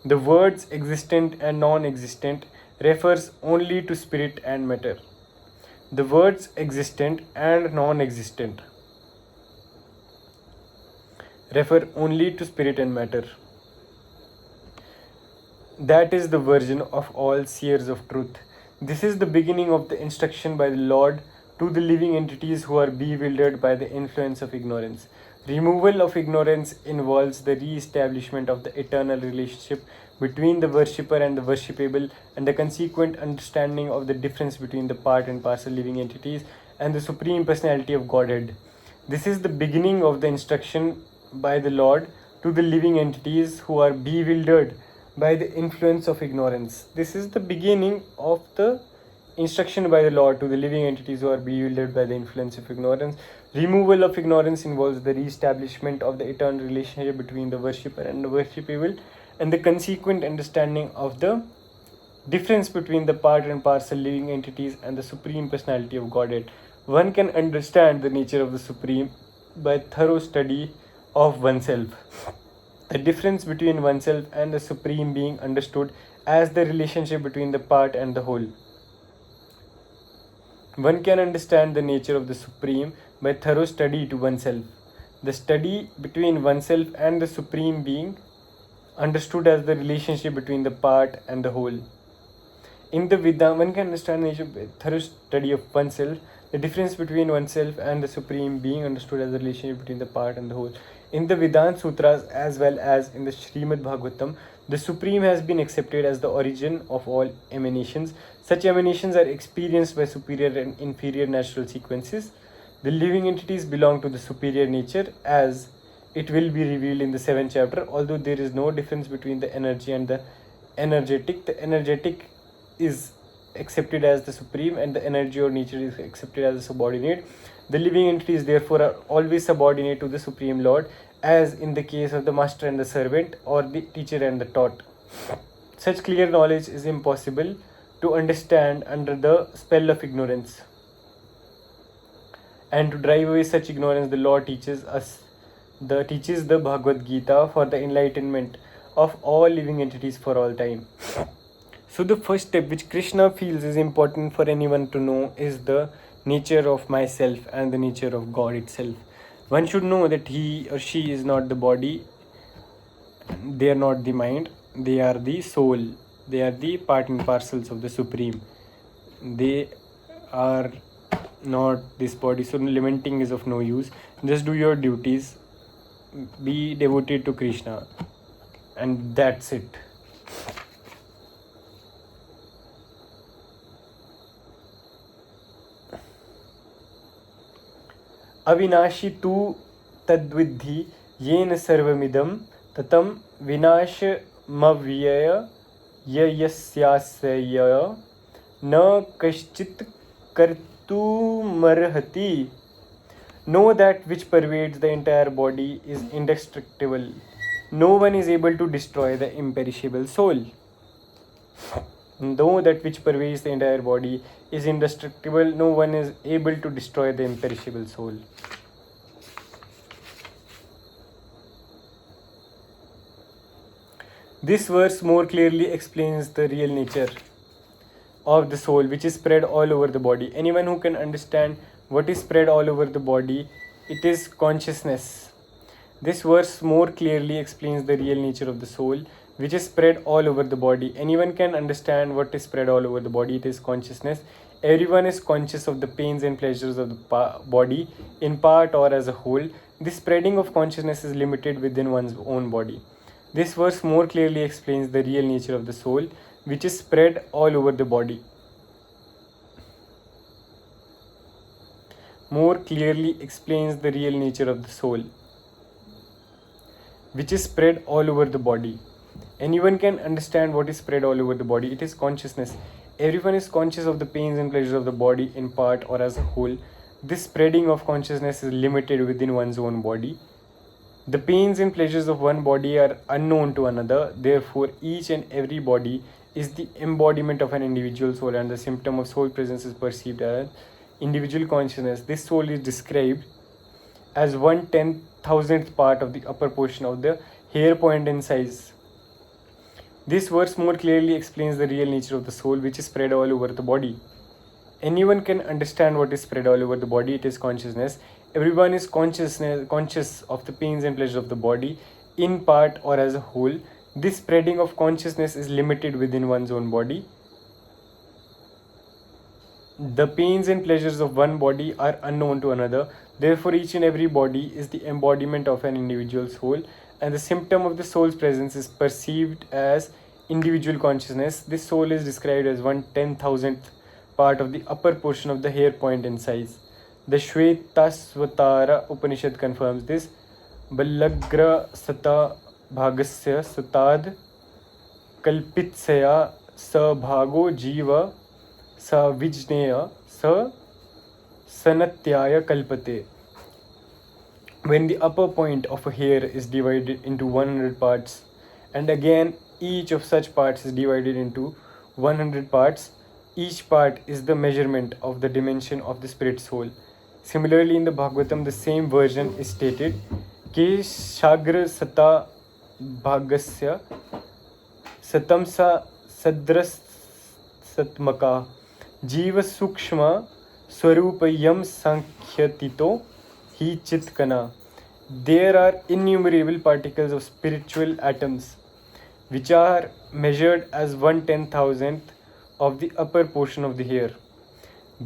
The words existent and non-existent refers only to spirit and matter. The words existent and non-existent refer only to spirit and matter. That is the version of all seers of truth. This is the beginning of the instruction by the Lord to the living entities who are bewildered by the influence of ignorance. Removal of ignorance involves the re-establishment of the eternal relationship between the worshipper and the worshipable, and the consequent understanding of the difference between the part and parcel living entities and the Supreme Personality of Godhead. This is the beginning of the instruction by the Lord to the living entities who are bewildered by the influence of ignorance. This is the beginning of the instruction by the Lord to the living entities who are bewildered by the influence of ignorance. Removal of ignorance involves the re-establishment of the eternal relationship between the worshipper and the worshipable, and the consequent understanding of the difference between the part and parcel living entities and the Supreme Personality of Godhead. One can understand the nature of the Supreme by thorough study of oneself. The difference between oneself and the Supreme being understood as the relationship between the part and the whole. One can understand the nature of the Supreme by thorough study to oneself. The study between oneself and the Supreme being understood as the relationship between the part and the whole. In the Vedanta, one can understand nature by thorough study of oneself. The difference between oneself and the Supreme being understood as the relationship between the part and the whole. In the Vedanta Sutras as well as in the Srimad Bhagavatam, the Supreme has been accepted as the origin of all emanations. Such emanations are experienced by superior and inferior natural sequences. The living entities belong to the superior nature, as it will be revealed in the 7th chapter. Although there is no difference between the energy and the energetic is accepted as the supreme and the energy or nature is accepted as the subordinate. The living entities therefore are always subordinate to the Supreme Lord, as in the case of the master and the servant, or the teacher and the taught. Such clear knowledge is impossible to understand under the spell of ignorance. And to drive away such ignorance, the Lord teaches the Bhagavad Gita for the enlightenment of all living entities for all time. So the first step which Krishna feels is important for anyone to know is the nature of myself and the nature of God itself. One should know that he or she is not the body, they are not the mind, they are the soul, they are the part and parcels of the Supreme. They are not this body, so lamenting is of no use. Just do your duties, be devoted to Krishna, and that's it. अविनाशी तु तद्विद्धि येन सर्वमिदं ततं विनाशमव्यय यस्यास्य न कश्चित् कर्तुमर्हति. Know that which pervades the entire body is indestructible. No one is able to destroy the imperishable soul. Know that which pervades the entire body is indestructible. No one is able to destroy the imperishable soul. This verse more clearly explains the real nature of the soul, which is spread all over the body. Anyone who can understand what is spread all over the body, it is consciousness. This verse more clearly explains the real nature of the soul, which is spread all over the body. Anyone can understand what is spread all over the body, it is consciousness. Everyone is conscious of the pains and pleasures of the body, in part or as a whole. This spreading of consciousness is limited within one's own body. This verse more clearly explains the real nature of the soul, which is spread all over the body. More clearly explains the real nature of the soul, which is spread all over the body. Anyone can understand what is spread all over the body. It is consciousness. Everyone is conscious of the pains and pleasures of the body in part or as a whole. This spreading of consciousness is limited within one's own body. The pains and pleasures of one body are unknown to another. Therefore, each and every body is the embodiment of an individual soul, and the symptom of soul presence is perceived as individual consciousness. This soul is described as 1/10,000th part of the upper portion of the hair point in size. This verse more clearly explains the real nature of the soul, which is spread all over the body. Anyone can understand what is spread all over the body, it is consciousness. Everyone is conscious of the pains and pleasures of the body, in part or as a whole. This spreading of consciousness is limited within one's own body. The pains and pleasures of one body are unknown to another. Therefore, each and every body is the embodiment of an individual soul, and the symptom of the soul's presence is perceived as individual consciousness. This soul is described as 1/10,000th part of the upper portion of the hair point in size. The Shvetasvatara Upanishad confirms this. Balagra Sata Bhagasya Satad Kalpitsaya Sa Bhago Jiva Sa Vijneya Sa Sanatyaya Kalpate. When the upper point of a hair is divided into 100 parts, and again each of such parts is divided into 100 parts, each part is the measurement of the dimension of the spirit soul. Similarly, in the Bhagavatam, the same version is stated, Ke Shagra Sata Bhagasya Satam Sa Sadras Satmaka Jiva Sukshma Swarupayam Sankhyatito Hi Chitkana. There are innumerable particles of spiritual atoms which are measured as 1/10,000th of the upper portion of the hair.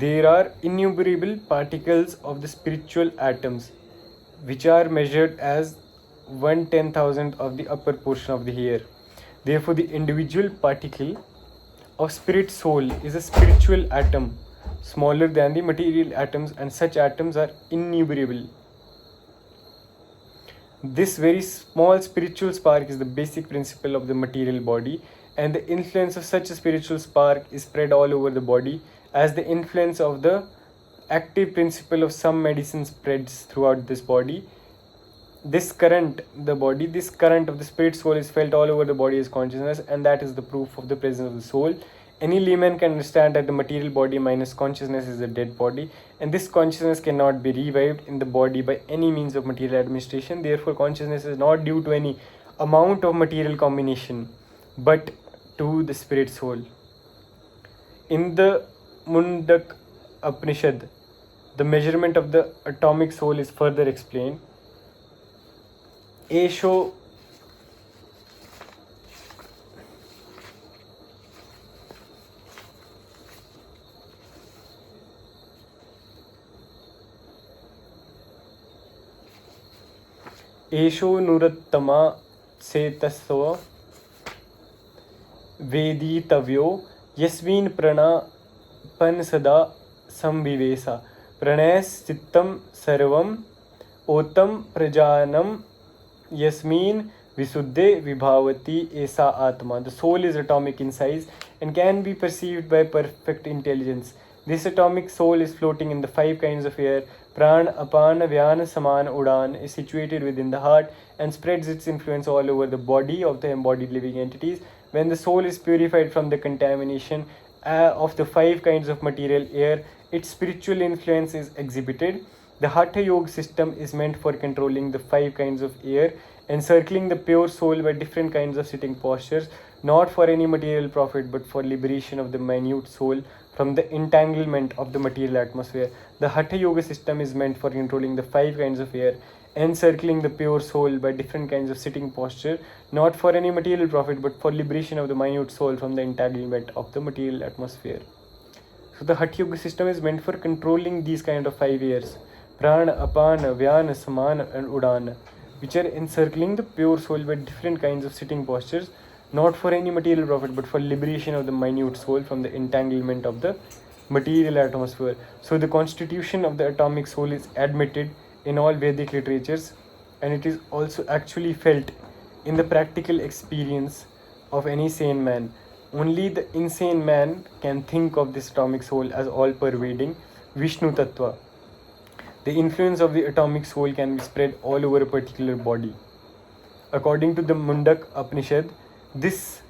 There are innumerable particles of the spiritual atoms, which are measured as 1/10,000 of the upper portion of the hair. Therefore, the individual particle of spirit soul is a spiritual atom, smaller than the material atoms, and such atoms are innumerable. This very small spiritual spark is the basic principle of the material body, and the influence of such a spiritual spark is spread all over the body, as the influence of the active principle of some medicine spreads throughout this body. This current of the spirit soul is felt all over the body as consciousness, and that is the proof of the presence of the soul. Any layman can understand that the material body minus consciousness is a dead body, and this consciousness cannot be revived in the body by any means of material administration. Therefore, consciousness is not due to any amount of material combination, but to the spirit soul. In the Mundak Upanishad, the measurement of the atomic soul is further explained. Esho Nuruttama Setasva Veditavyo Yasmin Prana Pansada Samvivesa Pranas Chittam Sarvam Otam Prajanam Yasmin Visuddhe Vibhavati Esa Atma. The soul is atomic in size and can be perceived by perfect intelligence. This atomic soul is floating in the 5 kinds of air. Pran, Apan, Vyana, Saman, Udan is situated within the heart and spreads its influence all over the body of the embodied living entities. When the soul is purified from the contamination of the 5 kinds of material air, its spiritual influence is exhibited. The Hatha Yoga system is meant for controlling the 5 kinds of air, encircling the pure soul by different kinds of sitting postures, not for any material profit but for liberation of the minute soul from the entanglement of the material atmosphere. The Hatha Yoga system is meant for controlling the 5 kinds of air, encircling the pure soul by different kinds of sitting posture, not for any material profit but for liberation of the minute soul from the entanglement of the material atmosphere. So the Hatha Yoga system is meant for controlling these kind of 5 airs, Prana, Apana, Vyana, Samana and Udana, which are encircling the pure soul by different kinds of sitting postures, not for any material profit but for liberation of the minute soul from the entanglement of the material atmosphere. So the constitution of the atomic soul is admitted in all Vedic literatures, and it is also actually felt in the practical experience of any sane man. Only the insane man can think of this atomic soul as all-pervading Vishnu Tattva. The influence of the atomic soul can be spread all over a particular body. According to the Mundak Upanishad, this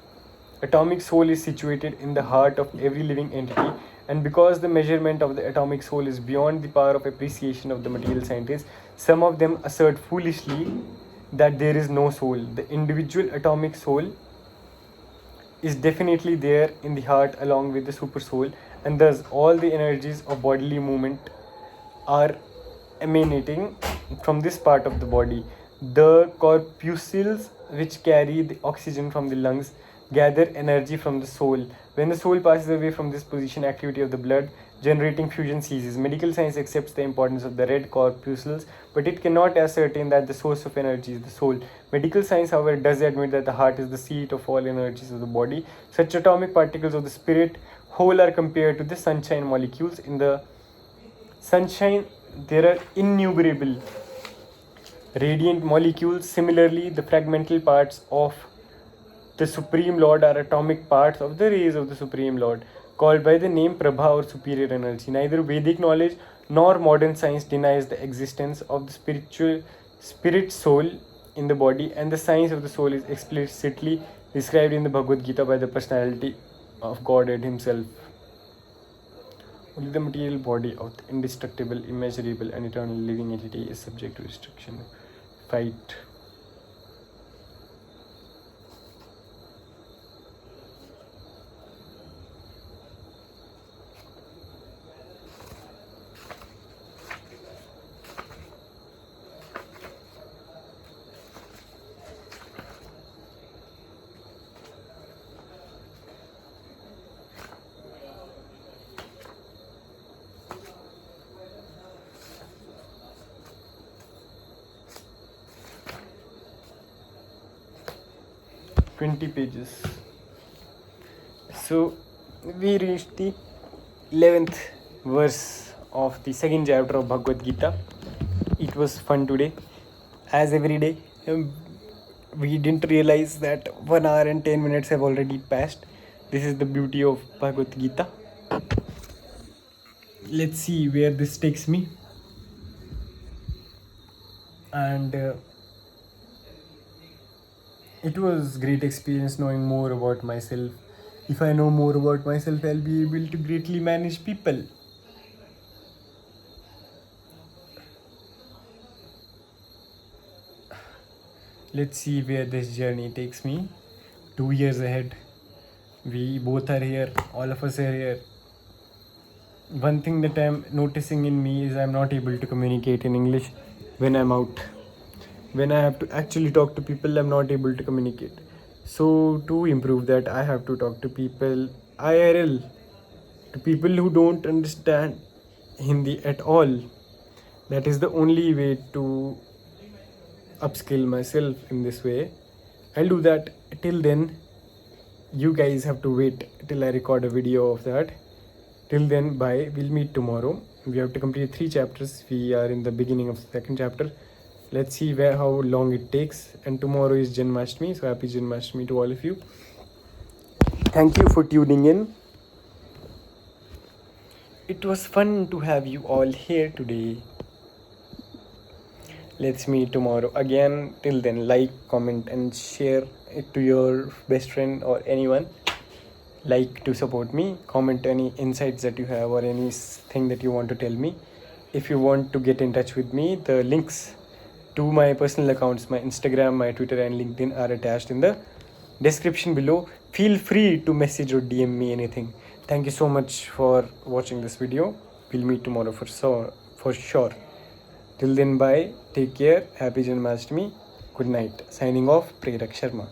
atomic soul is situated in the heart of every living entity, and because the measurement of the atomic soul is beyond the power of appreciation of the material scientists, some of them assert foolishly that there is no soul. The individual atomic soul is definitely there in the heart along with the super soul, and thus all the energies of bodily movement are emanating from this part of the body. The corpuscles which carry the oxygen from the lungs gather energy from the soul. When the soul passes away from this position, activity of the blood generating fusion ceases. Medical science accepts the importance of the red corpuscles, but it cannot ascertain that the source of energy is the soul. Medical science, however, does admit that the heart is the seat of all energies of the body. Such atomic particles of the spirit whole are compared to the sunshine molecules. In the sunshine, there are innumerable radiant molecules. Similarly, the fragmental parts of the Supreme Lord are atomic parts of the rays of the Supreme Lord, called by the name Prabha or superior energy. Neither Vedic knowledge nor modern science denies the existence of the spirit soul in the body, and the science of the soul is explicitly described in the Bhagavad Gita by the personality of Godhead himself. Only the material body of the indestructible, immeasurable, and eternal living entity is subject to destruction. Fight. 20 pages. So we reached the 11th verse of the second chapter of Bhagavad Gita. It was fun today, as every day. We didn't realize that 1 hour and 10 minutes have already passed. This is the beauty of Bhagavad Gita. Let's see where this takes me. And it was great experience knowing more about myself. If I know more about myself, I'll be able to greatly manage people. Let's see where this journey takes me. 2 years ahead. We both are here. All of us are here. One thing that I'm noticing in me is I'm not able to communicate in English when I'm out. When I have to actually talk to people, I'm not able to communicate. So to improve that, I have to talk to people IRL, to people who don't understand Hindi at all. That is the only way to upskill myself in this way. I'll do that. Till then, you guys have to wait till I record a video of that. Till then, bye. We'll meet tomorrow. We have to complete 3 chapters. We are in the beginning of the 2nd chapter. Let's see how long it takes. And tomorrow is Janmashtami, so happy Janmashtami to all of you. Thank you for tuning in. It was fun to have you all here today. Let's meet tomorrow again. Till then, like, comment and share it to your best friend or anyone. Like to support me. Comment any insights that you have or anything that you want to tell me. If you want to get in touch with me, the links to my personal accounts, my Instagram, my Twitter and LinkedIn are attached in the description below. Feel free to message or DM me anything. Thank you so much for watching this video. We'll meet tomorrow for sure. Till then, bye. Take care. Happy Janmashtami. Good night. Signing off, Prerak Sharma.